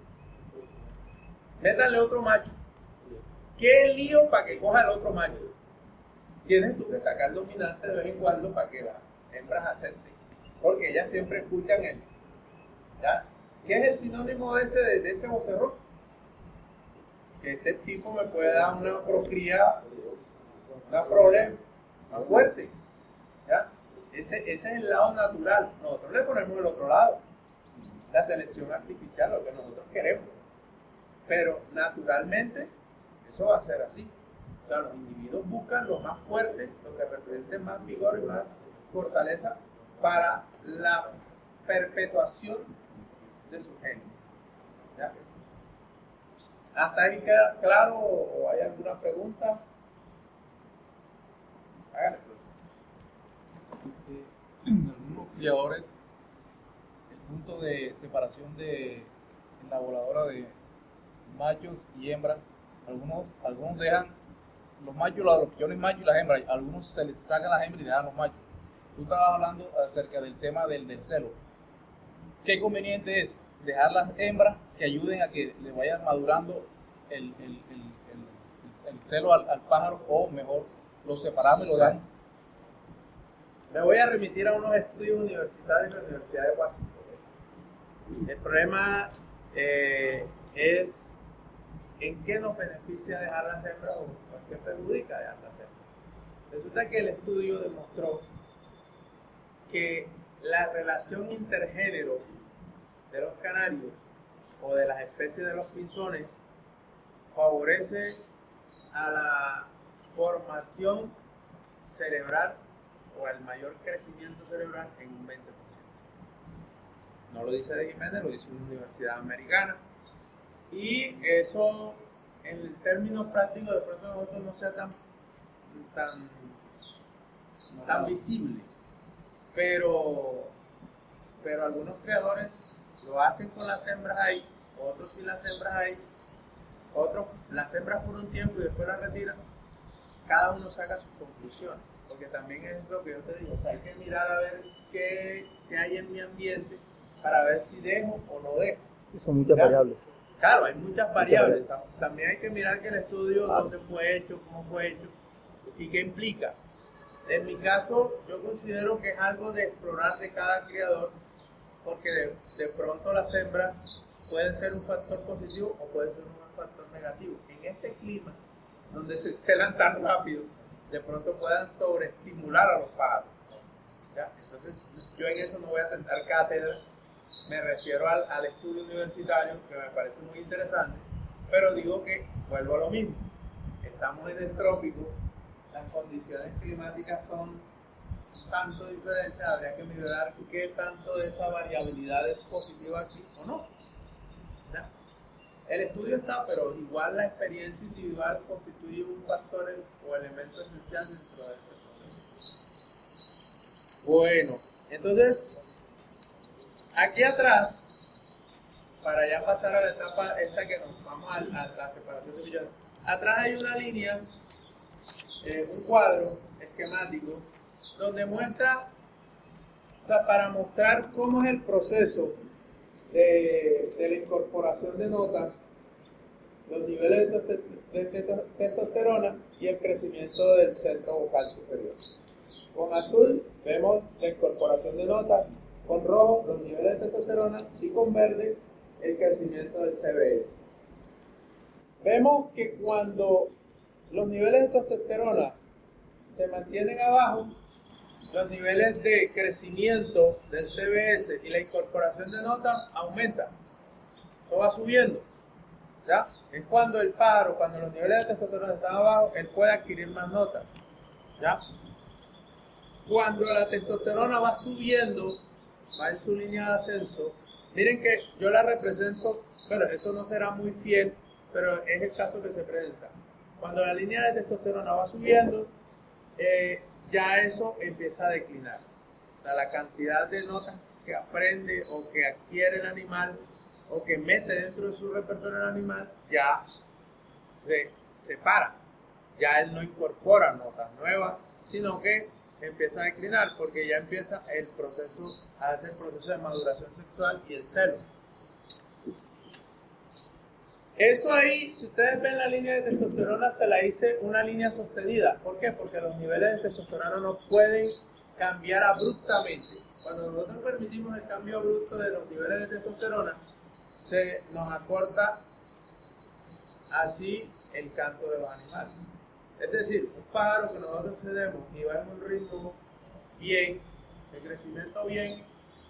métanle otro macho. ¿Qué lío para que coja el otro macho? Tienes tú que sacar el dominante de vez en cuando para que las hembras acepten, porque ellas siempre escuchan él. ¿Ya? ¿Qué es el sinónimo de ese vocerrón? Que este tipo me puede dar una procría, una problema más fuerte. ¿Ya? Ese es el lado natural. Nosotros le ponemos el otro lado, la selección artificial, lo que nosotros queremos. Pero naturalmente eso va a ser así. O sea, los individuos buscan lo más fuerte, lo que represente más vigor y más fortaleza para la perpetuación de su genes. ¿Ya? ¿Hasta ahí queda claro o hay alguna pregunta? Háganle. Algunos criadores, el punto de separación en la voladora de machos y hembras, algunos dejan los machos, los pichones machos y las hembras, algunos se les sacan las hembras y dejan los machos. Tú estabas hablando acerca del tema del celo. ¿Qué conveniente es dejar las hembras que ayuden a que le vayan madurando el celo al pájaro, o mejor lo separamos y lo dejamos? Me voy a remitir a unos estudios universitarios de la Universidad de Washington. El problema es en qué nos beneficia dejar las hembras o en qué perjudica dejar las hembras. Resulta que el estudio demostró que la relación intergénero de los canarios o de las especies de los pinzones favorece a la formación cerebral o al mayor crecimiento cerebral en un 20%. No lo dice De Jiménez, lo dice una universidad americana. Y eso, en el término práctico, de pronto nosotros no sea tan visible. Pero algunos creadores lo hacen con las hembras ahí, otros sin las hembras ahí, otros las hembras por un tiempo y después las retiran. Cada uno saca sus conclusiones, porque también es lo que yo te digo, o sea, hay que mirar a ver qué hay en mi ambiente para ver si dejo o no dejo. Son muchas variables. Claro, hay muchas variables. También hay que mirar que el estudio, dónde fue hecho, cómo fue hecho y qué implica. En mi caso, yo considero que es algo de explorar de cada criador, porque de pronto las hembras pueden ser un factor positivo o pueden ser un factor negativo. En este clima, donde se celan tan rápido, de pronto puedan sobreestimular a los pájaros. ¿Ya? Entonces, yo en eso no voy a sentar cátedra, me refiero al estudio universitario, que me parece muy interesante, pero digo que vuelvo a lo mismo. Estamos en el trópico, las condiciones climáticas son tanto diferentes, habría que mirar qué tanto de esa variabilidad es positiva aquí o no. ¿Ya? El estudio está, pero igual la experiencia individual constituye un factor o elemento esencial dentro de ese proceso. Bueno, entonces, aquí atrás, para ya pasar a la etapa esta que nos vamos a la separación de millones, atrás hay una línea, un cuadro esquemático, donde muestra, o sea, para mostrar cómo es el proceso de la incorporación de notas, los niveles de testosterona y el crecimiento del centro vocal superior. Con azul vemos la incorporación de notas, con rojo los niveles de testosterona y con verde el crecimiento del CBS. Vemos que cuando los niveles de testosterona se mantienen abajo, los niveles de crecimiento del CBS y la incorporación de notas aumentan. Eso va subiendo. ¿Ya? Es cuando el pájaro, cuando los niveles de testosterona están abajo, él puede adquirir más notas. ¿Ya? Cuando la testosterona va subiendo, va en su línea de ascenso. Miren que yo la represento, bueno, esto no será muy fiel, pero es el caso que se presenta. Cuando la línea de testosterona va subiendo, ya eso empieza a declinar. O sea, la cantidad de notas que aprende o que adquiere el animal o que mete dentro de su repertorio el animal ya se separa. Ya él no incorpora notas nuevas, sino que empieza a declinar porque ya empieza el proceso de maduración sexual y el celo. Eso ahí, si ustedes ven la línea de testosterona, se la hice una línea sostenida. ¿Por qué? Porque los niveles de testosterona no pueden cambiar abruptamente. Cuando nosotros permitimos el cambio abrupto de los niveles de testosterona, se nos acorta así el canto de los animales. Es decir, un pájaro que nosotros tenemos y va en un ritmo bien, de crecimiento bien,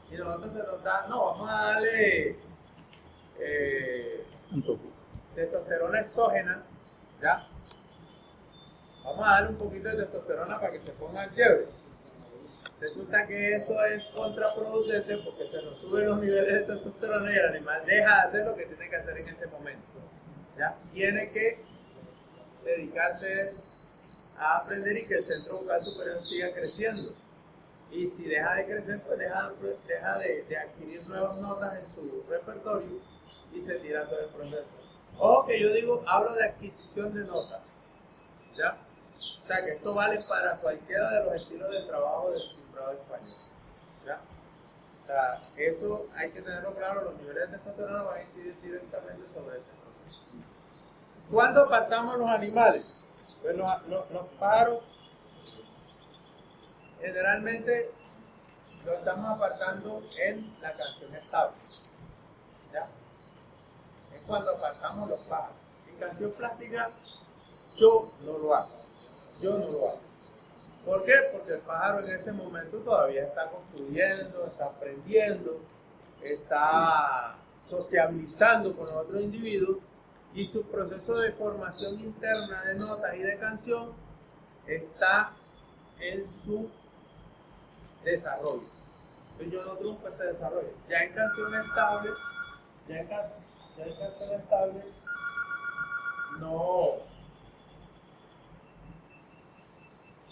y nosotros se nos da, no, vamos a darle testosterona exógena, ¿ya? Vamos a darle un poquito de testosterona para que se pongan chévere. Resulta que eso es contraproducente porque se nos suben los niveles de testosterona y el animal deja de hacer lo que tiene que hacer en ese momento. ¿Ya? Tiene que dedicarse a aprender y que el centro vocal superior siga creciendo. Y si deja de crecer, pues deja de adquirir nuevas notas en su repertorio y se tira todo el proceso. Ojo que yo digo, hablo de adquisición de notas. ¿Ya? O sea que esto vale para cualquiera de los estilos de trabajo del cifrado español. ¿Ya? O sea, eso hay que tenerlo claro, los niveles de testosterona van a incidir directamente sobre ese proceso. ¿Cuándo apartamos los animales? Pues los pájaros generalmente lo estamos apartando en la canción estable. ¿Ya? Es cuando apartamos los pájaros. En canción plástica yo no lo hago. ¿Por qué? Porque el pájaro en ese momento todavía está construyendo, está aprendiendo, está sociabilizando con otros individuos y su proceso de formación interna de notas y de canción está en su desarrollo. Entonces yo no trunco ese desarrollo. Ya en canción estable, no.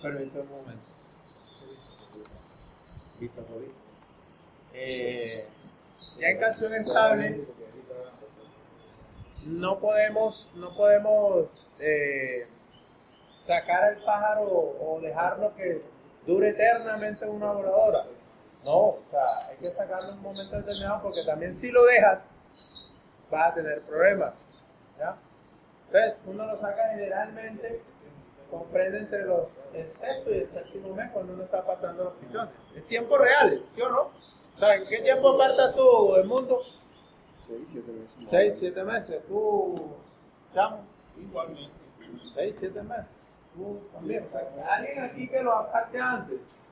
Permítame un momento. Listo, ya en canción estable no podemos sacar al pájaro o dejarlo que dure eternamente en una voladora. No, o sea, hay que sacarlo en un momento determinado porque también si lo dejas vas a tener problemas. ¿Ya? Entonces uno lo saca generalmente, comprende entre el sexto y el séptimo mes cuando uno está apartando los pichones. Es tiempo real, ¿sí o no? O sea, ¿en qué tiempo apartas tú el mundo? 6, 7 meses. ¿Tú, chamo? Igualmente. 6, 7 meses. Tú también. O sea, alguien aquí que lo aparte antes.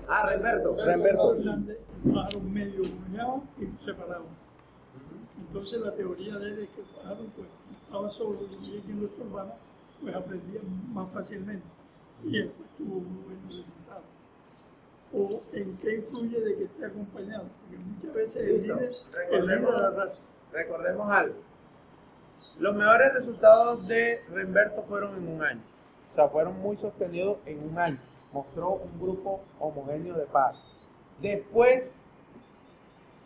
Remberto. Hernández, el pájaro medio uniado y separado. Entonces la teoría de él es que el pájaro pues, estaba solo y quien lo estorbaba, pues aprendía más fácilmente y después tuvo muy buenos resultados. ¿O en qué influye de que esté acompañado? Porque muchas veces el líder de la raza. Recordemos algo. Los mejores resultados de Remberto fueron en un año. O sea, fueron muy sostenidos en un año. Mostró un grupo homogéneo de pájaros. Después,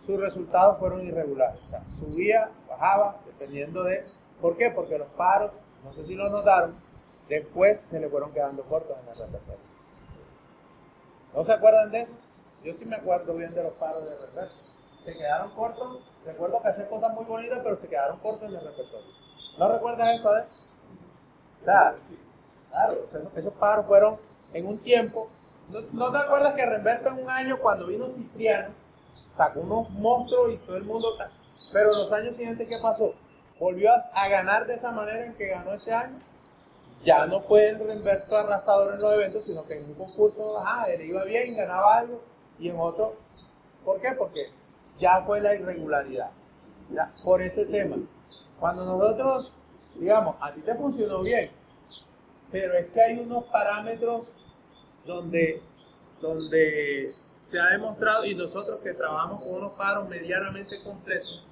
sus resultados fueron irregulares. O sea, subía, bajaba, dependiendo de... ¿Por qué? Porque los pájaros, no sé si lo notaron, después se le fueron quedando cortos en el repertorio. ¿No se acuerdan de eso? Yo sí me acuerdo bien de los pájaros de Remberto. Se quedaron cortos. Recuerdo que hacían cosas muy bonitas, pero se quedaron cortos en el repertorio. ¿No recuerdas eso, O sea, claro, esos pájaros fueron en un tiempo. ¿No te acuerdas que Remberto en un año, cuando vino Cipriano, sacó unos monstruos y todo el mundo... Pero los años siguientes, ¿qué pasó? volvió a ganar de esa manera en que ganó ese año. Ya no fue el reverso arrasador en los eventos, sino que en un concurso, le iba bien, ganaba algo, y en otro, ¿por qué? Porque ya fue la irregularidad, ya, por ese tema. Cuando nosotros, digamos, a ti te funcionó bien, pero es que hay unos parámetros donde se ha demostrado, y nosotros que trabajamos con unos pájaros medianamente completos,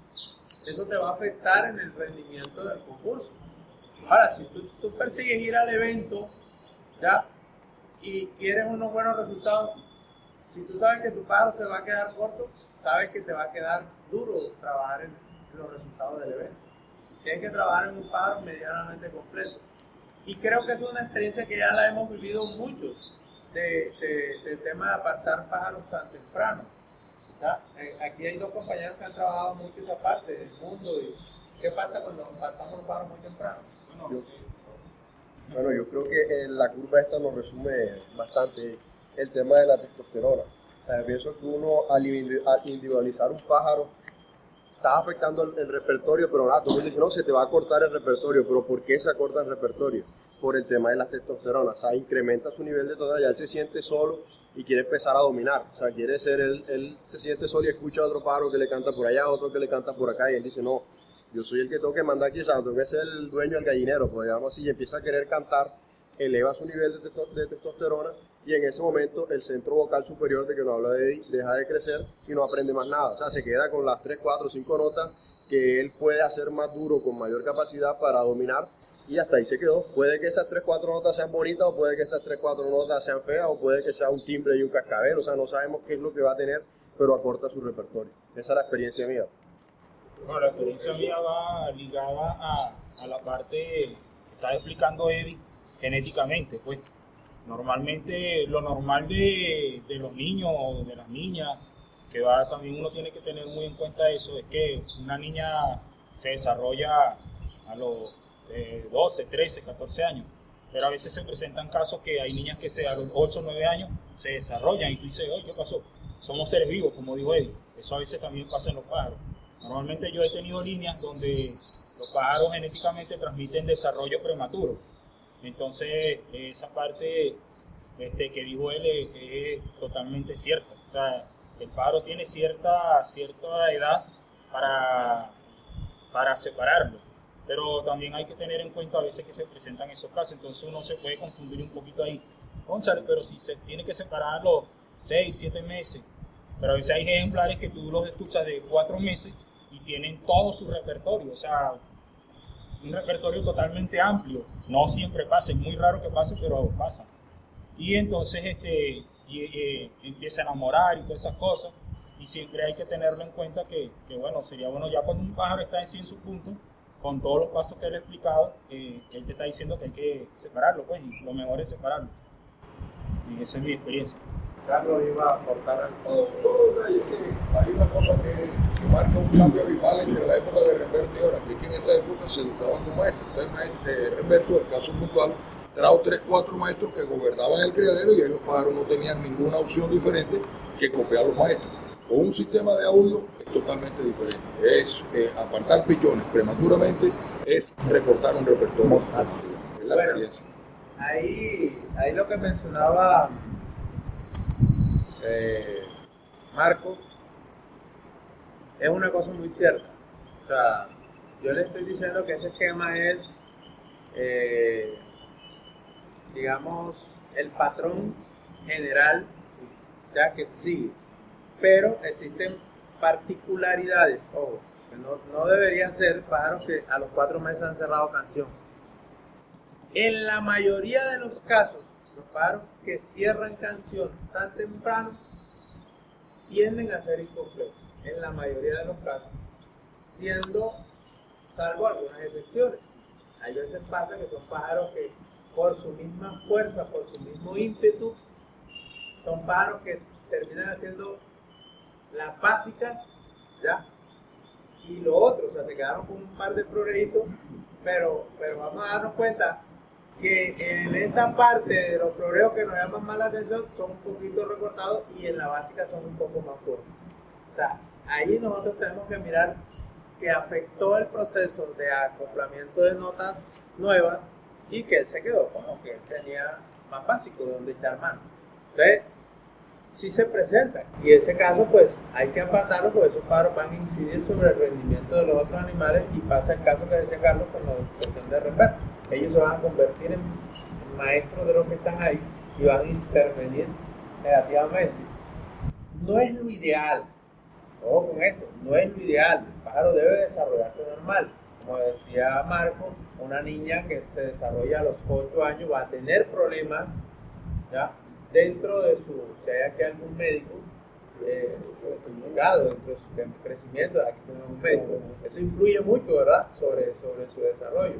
eso te va a afectar en el rendimiento del concurso. Ahora, si tú persigues ir al evento, ¿ya? Y quieres unos buenos resultados, si tú sabes que tu pájaro se va a quedar corto, sabes que te va a quedar duro trabajar en los resultados del evento. Tienes que trabajar en un pájaro medianamente completo. Y creo que es una experiencia que ya la hemos vivido muchos, del tema de apartar pájaros tan temprano. ¿Ya? Aquí hay dos compañeros que han trabajado mucho esa parte del mundo. Y ¿qué pasa cuando apartamos los pájaros muy temprano? Bueno, yo creo que la curva esta nos resume bastante el tema de la testosterona. O sea, pienso que uno al individualizar un pájaro está afectando el repertorio, pero nada, todo el mundo dice, no, se te va a cortar el repertorio, pero ¿por qué se acorta el repertorio? Por el tema de la testosterona, o sea, incrementa su nivel de testosterona, ya él se siente solo y quiere empezar a dominar, o sea, quiere ser, él se siente solo y escucha a otro pájaro que le canta por allá, otro que le canta por acá, y él dice, no, yo soy el que tengo que mandar aquí, o sea, tengo que ser el dueño del gallinero, pues digamos así, y empieza a querer cantar, eleva su nivel de testosterona, y en ese momento el centro vocal superior de que nos habla de Eddie deja de crecer y no aprende más nada, o sea, se queda con las 3, 4, 5 notas que él puede hacer más duro, con mayor capacidad para dominar, y hasta ahí se quedó. Puede que esas 3, 4 notas sean bonitas, o puede que esas 3, 4 notas sean feas, o puede que sea un timbre y un cascabel, o sea, no sabemos qué es lo que va a tener, pero acorta su repertorio. Esa es la experiencia mía. Bueno, la experiencia mía va ligada a la parte que está explicando Eddie genéticamente, pues. Normalmente, lo normal de los niños o de las niñas, que va también uno tiene que tener muy en cuenta eso, es que una niña se desarrolla a los 12, 13, 14 años, pero a veces se presentan casos que hay niñas que a los 8 o 9 años se desarrollan y tú dices, oye, ¿qué pasó? Somos seres vivos, como dijo Eddie, eso a veces también pasa en los pájaros. Normalmente yo he tenido líneas donde los pájaros genéticamente transmiten desarrollo prematuro. Entonces, esa parte que dijo él es totalmente cierta. O sea, el pájaro tiene cierta edad para separarlo. Pero también hay que tener en cuenta a veces que se presentan esos casos. Entonces uno se puede confundir un poquito ahí. Cónchale, pero si se tiene que separar los 6, 7 meses. Pero a veces hay ejemplares que tú los escuchas de 4 meses y tienen todo su repertorio. O sea, un repertorio totalmente amplio. No siempre pasa, es muy raro que pase, pero pasa. Y entonces empieza a enamorar y todas esas cosas. Y siempre hay que tenerlo en cuenta que bueno, sería bueno ya cuando un pájaro está en su punto, con todos los pasos que él ha explicado, él te está diciendo que hay que separarlo, pues, y lo mejor es separarlo. Y esa es mi experiencia. Carlos iba a aportar algo. Hay una cosa que marca un cambio abismal entre la época de Remberto y ahora, que es que en esa época se educaban los maestros. Entonces, Remberto, el caso puntual, trajo 3, 4 maestros que gobernaban el criadero y ahí los pájaros no tenían ninguna opción diferente que copiar a los maestros. Con un sistema de audio es totalmente diferente. Es apartar pichones prematuramente, es recortar un repertorio. Es la experiencia. Ahí lo que mencionaba Marco es una cosa muy cierta. O sea, yo le estoy diciendo que ese esquema es, digamos, el patrón general ya que se sigue. Pero existen particularidades, ojo, que no deberían ser pájaros que a los 4 meses han cerrado canción. En la mayoría de los casos, los pájaros que cierran canción tan temprano tienden a ser incompletos, en la mayoría de los casos, salvo algunas excepciones. Hay veces pasa que son pájaros que por su misma fuerza, por su mismo ímpetu, son pájaros que terminan haciendo las básicas, ¿ya? Y lo otro, o sea, se quedaron con un par de floreritos, pero vamos a darnos cuenta que en esa parte de los floreos que nos llaman más la atención son un poquito recortados y en la básica son un poco más cortos. O sea, ahí nosotros tenemos que mirar que afectó el proceso de acoplamiento de notas nuevas y que él se quedó con lo que él tenía más básico, de donde echar mano. Entonces, sí se presenta, y ese caso pues hay que apartarlo porque esos pájaros van a incidir sobre el rendimiento de los otros animales, y pasa el caso que decía Carlos con la cuestión de respeto. Ellos se van a convertir en maestros de los que están ahí y van a intervenir negativamente. No es lo ideal, ojo con esto, no es lo ideal. El pájaro debe desarrollarse normal. Como decía Marco, una niña que se desarrolla a los 8 años va a tener problemas, ¿ya? Dentro de su, si hay aquí algún médico, dentro de su crecimiento, aquí tenemos un médico, eso influye mucho, ¿verdad?, sobre su desarrollo.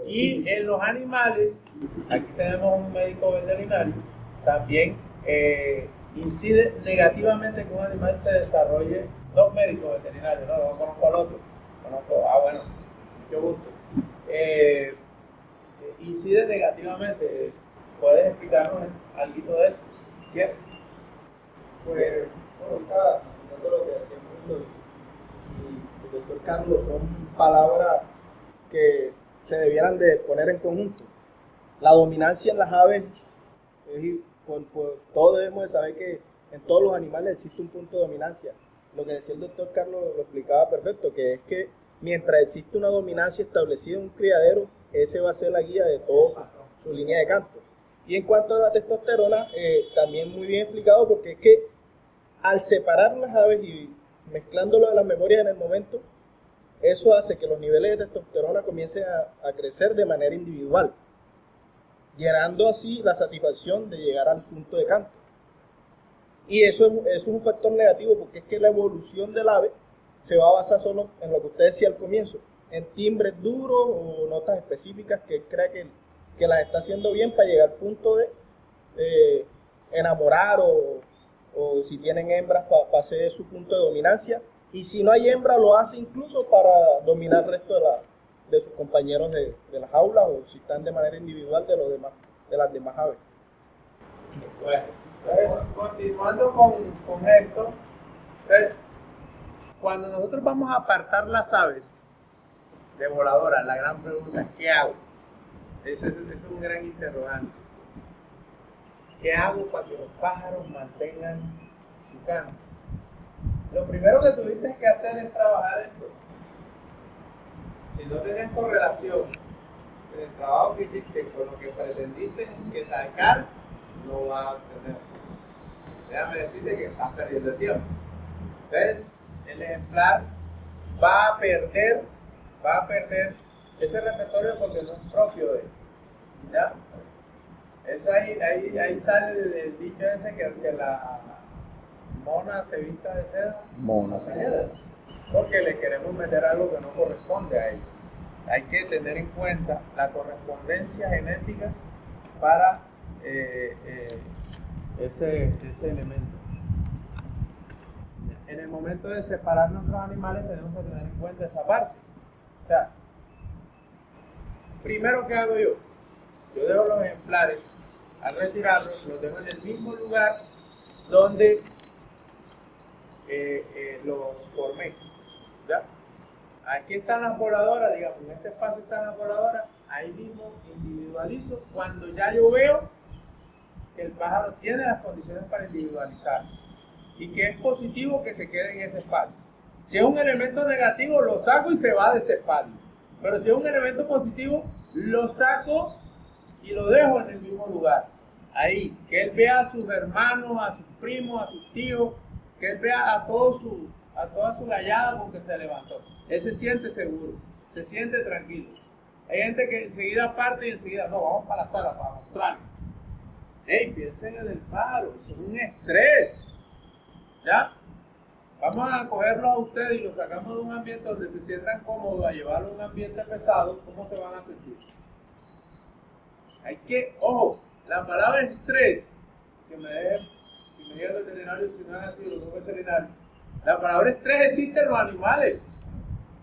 Y en los animales, aquí tenemos un médico veterinario, también incide negativamente que un animal se desarrolle, dos médicos veterinarios, no conozco al otro, bueno, mucho gusto, incide negativamente. ¿Puedes explicarnos algo de eso? ¿Quieres? Pues, ahorita, viendo lo que decía Mundo y el doctor Carlos, son palabras que se debieran de poner en conjunto. La dominancia en las aves, todos debemos de saber que en todos los animales existe un punto de dominancia. Lo que decía el doctor Carlos lo explicaba perfecto, que es que mientras existe una dominancia establecida en un criadero, ese va a ser la guía de toda su línea de canto. Y en cuanto a la testosterona, también muy bien explicado, porque es que al separar las aves y mezclándolo de las memorias en el momento, eso hace que los niveles de testosterona comiencen a crecer de manera individual, llenando así la satisfacción de llegar al punto de canto. Y eso es un factor negativo, porque es que la evolución del ave se va a basar solo en lo que usted decía al comienzo, en timbres duros o notas específicas que él crea que las está haciendo bien para llegar al punto de enamorar, o si tienen hembras para hacer su punto de dominancia, y si no hay hembra lo hace incluso para dominar el resto de sus compañeros de las jaulas, o si están de manera individual de las demás aves. Bueno, entonces, continuando con esto, entonces, cuando nosotros vamos a apartar las aves de voladoras, la gran pregunta es ¿qué hago? Ese es un gran interrogante. ¿Qué hago para que los pájaros mantengan su canto? Lo primero que tuviste que hacer es trabajar esto. Si no tienes correlación del trabajo que hiciste con lo que pretendiste que sacar, no vas a obtener. Déjame decirte que estás perdiendo el tiempo. ¿Ves? El ejemplar va a perder ese repertorio porque no es propio de él. ¿Ya? Eso ahí sale el dicho ese que la mona se vista de seda. Mona. Porque le queremos meter algo que no corresponde a ellos. Hay que tener en cuenta la correspondencia genética para ese elemento. En el momento de separar nuestros animales tenemos que tener en cuenta esa parte. O sea, primero, ¿qué hago yo? Yo dejo los ejemplares, al retirarlos, los dejo en el mismo lugar donde los formé. ¿Ya? Aquí están las voladoras, digamos, en este espacio están las voladoras, ahí mismo individualizo cuando ya yo veo que el pájaro tiene las condiciones para individualizarse y que es positivo que se quede en ese espacio. Si es un elemento negativo, lo saco y se va de ese espacio. Pero si es un elemento positivo, lo saco y lo dejo en el mismo lugar. Ahí, que él vea a sus hermanos, a sus primos, a sus tíos, que él vea a toda su gallada con que se levantó. Él se siente seguro, se siente tranquilo. Hay gente que enseguida parte y enseguida, no, vamos para la sala para mostrar. Hey, piensen en el pájaro, eso es un estrés. ¿Ya? Vamos a cogerlos a ustedes y los sacamos de un ambiente donde se sientan cómodos a llevarlo a un ambiente pesado. ¿Cómo se van a sentir? Hay que, ojo, la palabra estrés, que me diga el veterinario si no es así, los dos veterinarios. La palabra estrés existe en los animales,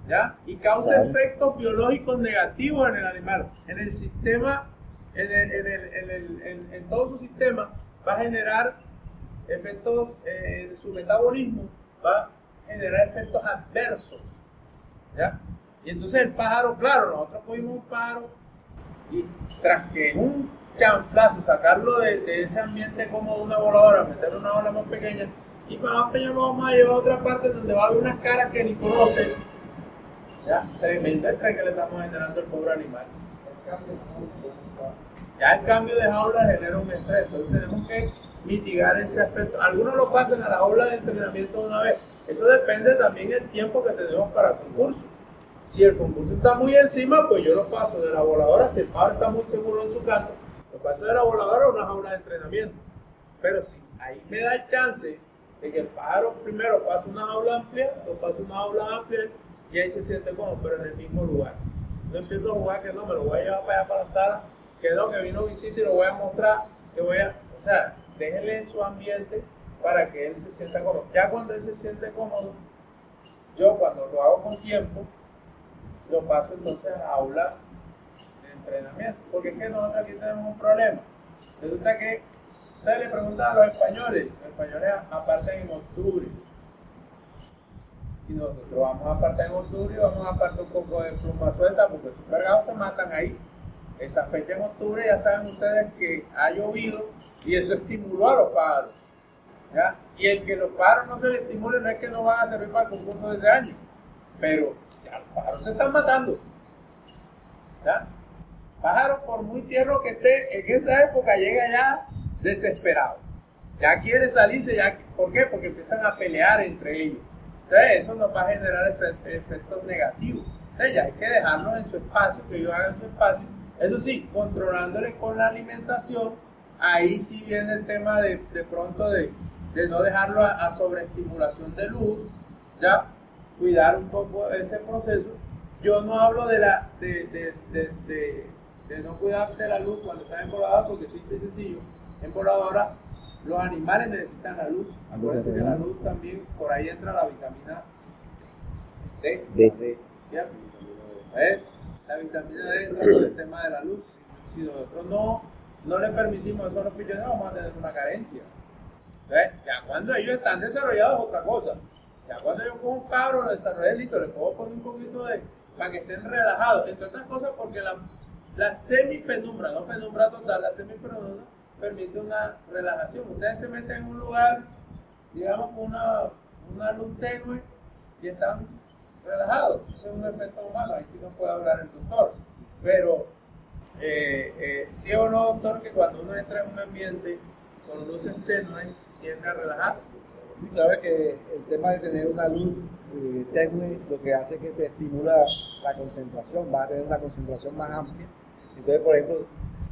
¿ya? Y causa efectos biológicos negativos en el animal. En el sistema, en todo su sistema, va a generar efectos de su metabolismo, va a generar efectos adversos. ¿Ya? Y entonces el pájaro, claro, nosotros cogimos un pájaro y tras que en un chanflazo sacarlo de ese ambiente como de una voladora, meterle una ola más pequeña, y más pequeño lo vamos a llevar a otra parte donde va a haber unas caras que ni conocen. ¿Ya? Tremendo estrés que le estamos generando al pobre animal. Ya el cambio de jaula genera un estrés, entonces tenemos que mitigar ese aspecto. Algunos lo pasan a la jaula de entrenamiento de una vez. Eso depende también del tiempo que tenemos para el concurso. Si el concurso está muy encima, pues yo lo paso de la voladora, si el pájaro está muy seguro en su canto, lo paso de la voladora a una jaula de entrenamiento. Pero si ahí me da el chance de que el pájaro primero pase una jaula amplia, lo paso una jaula amplia y ahí se siente cómodo, pero en el mismo lugar. Yo empiezo a jugar que no, me lo voy a llevar para allá para la sala, que no, que vino visita y lo voy a mostrar, que voy a, o sea, déjele en su ambiente para que él se sienta cómodo. Ya cuando él se siente cómodo, yo cuando lo hago con tiempo, lo paso entonces a la aula de entrenamiento, porque es que nosotros aquí tenemos un problema. Resulta que ustedes le preguntan a los españoles apartan en octubre, y nosotros vamos a apartar en octubre y vamos a apartar un poco de pluma suelta porque sus cargados se matan ahí. Esa fecha en octubre ya saben ustedes que ha llovido y eso estimuló a los pájaros, ¿ya? Y el que los pájaros no se les estimule no es que no van a servir para el concurso de ese año, pero ya los pájaros se están matando, ¿ya? Pájaro, por muy tierno que esté, en esa época llega ya desesperado, ya quiere salirse, ya, ¿por qué? Porque empiezan a pelear entre ellos. Entonces eso nos va a generar efectos negativos. Entonces ya hay que dejarlos en su espacio, que ellos hagan su espacio. Eso sí, controlándole con la alimentación, ahí sí viene el tema de pronto de no dejarlo a sobreestimulación de luz, ya, cuidar un poco ese proceso. Yo no hablo de no cuidar de la luz cuando están en voladora, porque simple y sencillo, en voladora los animales necesitan la luz. Acuérdense que la luz también, por ahí entra la vitamina D. ¿Cierto? ¿Ves? La vitamina D entra por el tema de la luz. Si nosotros no le permitimos eso a los pichones, vamos a tener una carencia. ¿Ves? Ya cuando ellos están desarrollados es otra cosa. Ya cuando yo cojo un pájaro, lo desarrollé listo, le puedo poner un poquito de para que estén relajados. Entre otras cosas porque la semipenumbra, no penumbra total, la semipenumbra permite una relajación. Ustedes se meten en un lugar, digamos, con una luz tenue y están relajados. Ese es un efecto humano, ahí sí no puede hablar el doctor. Pero, sí o no, doctor, que cuando uno entra en un ambiente con luces tenues, tiende a relajarse. Sí, claro que el tema de tener una luz tenue lo que hace es que te estimula la concentración, vas a tener una concentración más amplia. Entonces, por ejemplo,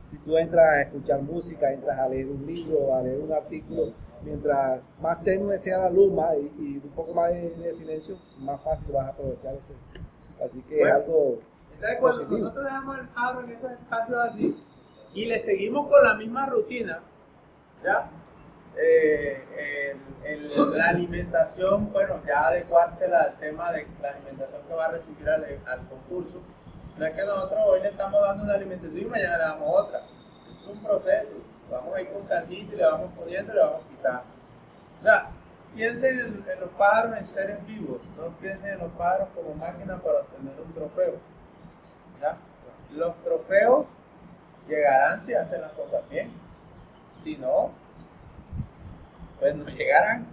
si tú entras a escuchar música, entras a leer un libro, a leer un artículo, mientras más tenue sea la luz y un poco más de silencio, más fácil vas a aprovechar eso. Así que bueno, es algo entonces cuando positivo. Nosotros dejamos el pájaro en esos espacios así y le seguimos con la misma rutina, ¿ya? La alimentación, bueno, ya adecuarse al tema de la alimentación que va a recibir al concurso. No es que nosotros hoy le estamos dando una alimentación y mañana le damos otra. Es un proceso. Vamos a ir con calmita y le vamos poniendo y le vamos quitando. O sea, piensen en los pájaros en seres vivos. No piensen en los pájaros como máquinas para obtener un trofeo. ¿Ya? Los trofeos llegarán si hacen las cosas bien. Si no, pues no llegarán.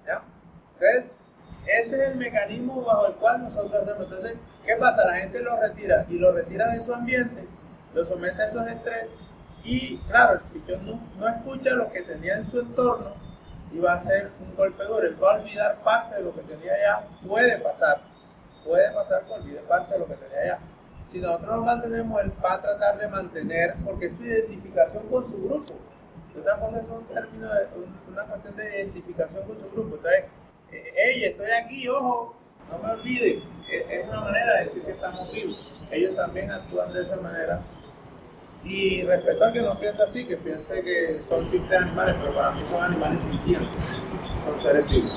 ¿Ya? Entonces, ese es el mecanismo bajo el cual nosotros hacemos. Entonces, ¿qué pasa? La gente lo retira y lo retira de su ambiente, lo somete a esos estrés y, claro, el pichón no escucha lo que tenía en su entorno y va a ser un golpe duro. Él va a olvidar parte de lo que tenía allá. Puede pasar que olvide parte de lo que tenía allá. Si nosotros nos mantenemos, él va a tratar de mantener, porque es su identificación con su grupo. Otra cosa es un término una cuestión de identificación con su grupo. Entonces, hey, estoy aquí, ojo, no me olviden. Es una manera de decir que estamos vivos. Ellos también actúan de esa manera. Y respecto al que no piensa así, que piense que son simples animales, pero para mí son animales sintientes, son seres vivos.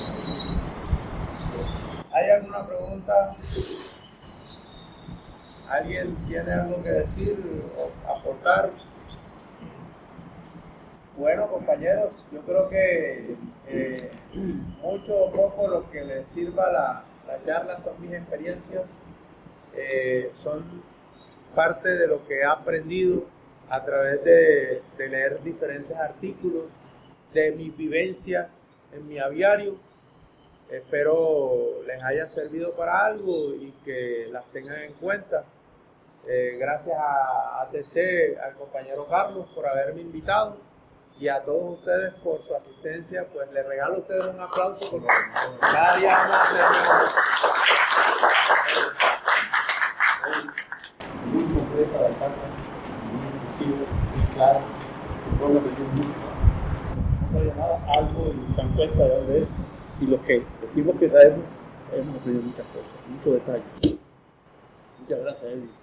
¿Hay alguna pregunta? ¿Alguien tiene algo que decir o aportar? Bueno, compañeros, yo creo que mucho o poco lo que les sirva Las charlas son mis experiencias, son parte de lo que he aprendido a través de leer diferentes artículos, de mis vivencias en mi aviario. Espero les haya servido para algo y que las tengan en cuenta. Gracias a ATC, al compañero Carlos por haberme invitado y a todos ustedes por su asistencia. Pues les regalo a ustedes un aplauso porque cada día vamos a hacer mejor. Muy completa la carta, muy efectiva, muy clara, todo lo que yo no sabía nada, algo y se dan cuenta de dónde es. Y lo que decimos que sabemos, hemos aprendido muchas cosas, muchos detalles. Muchas gracias, Edwin.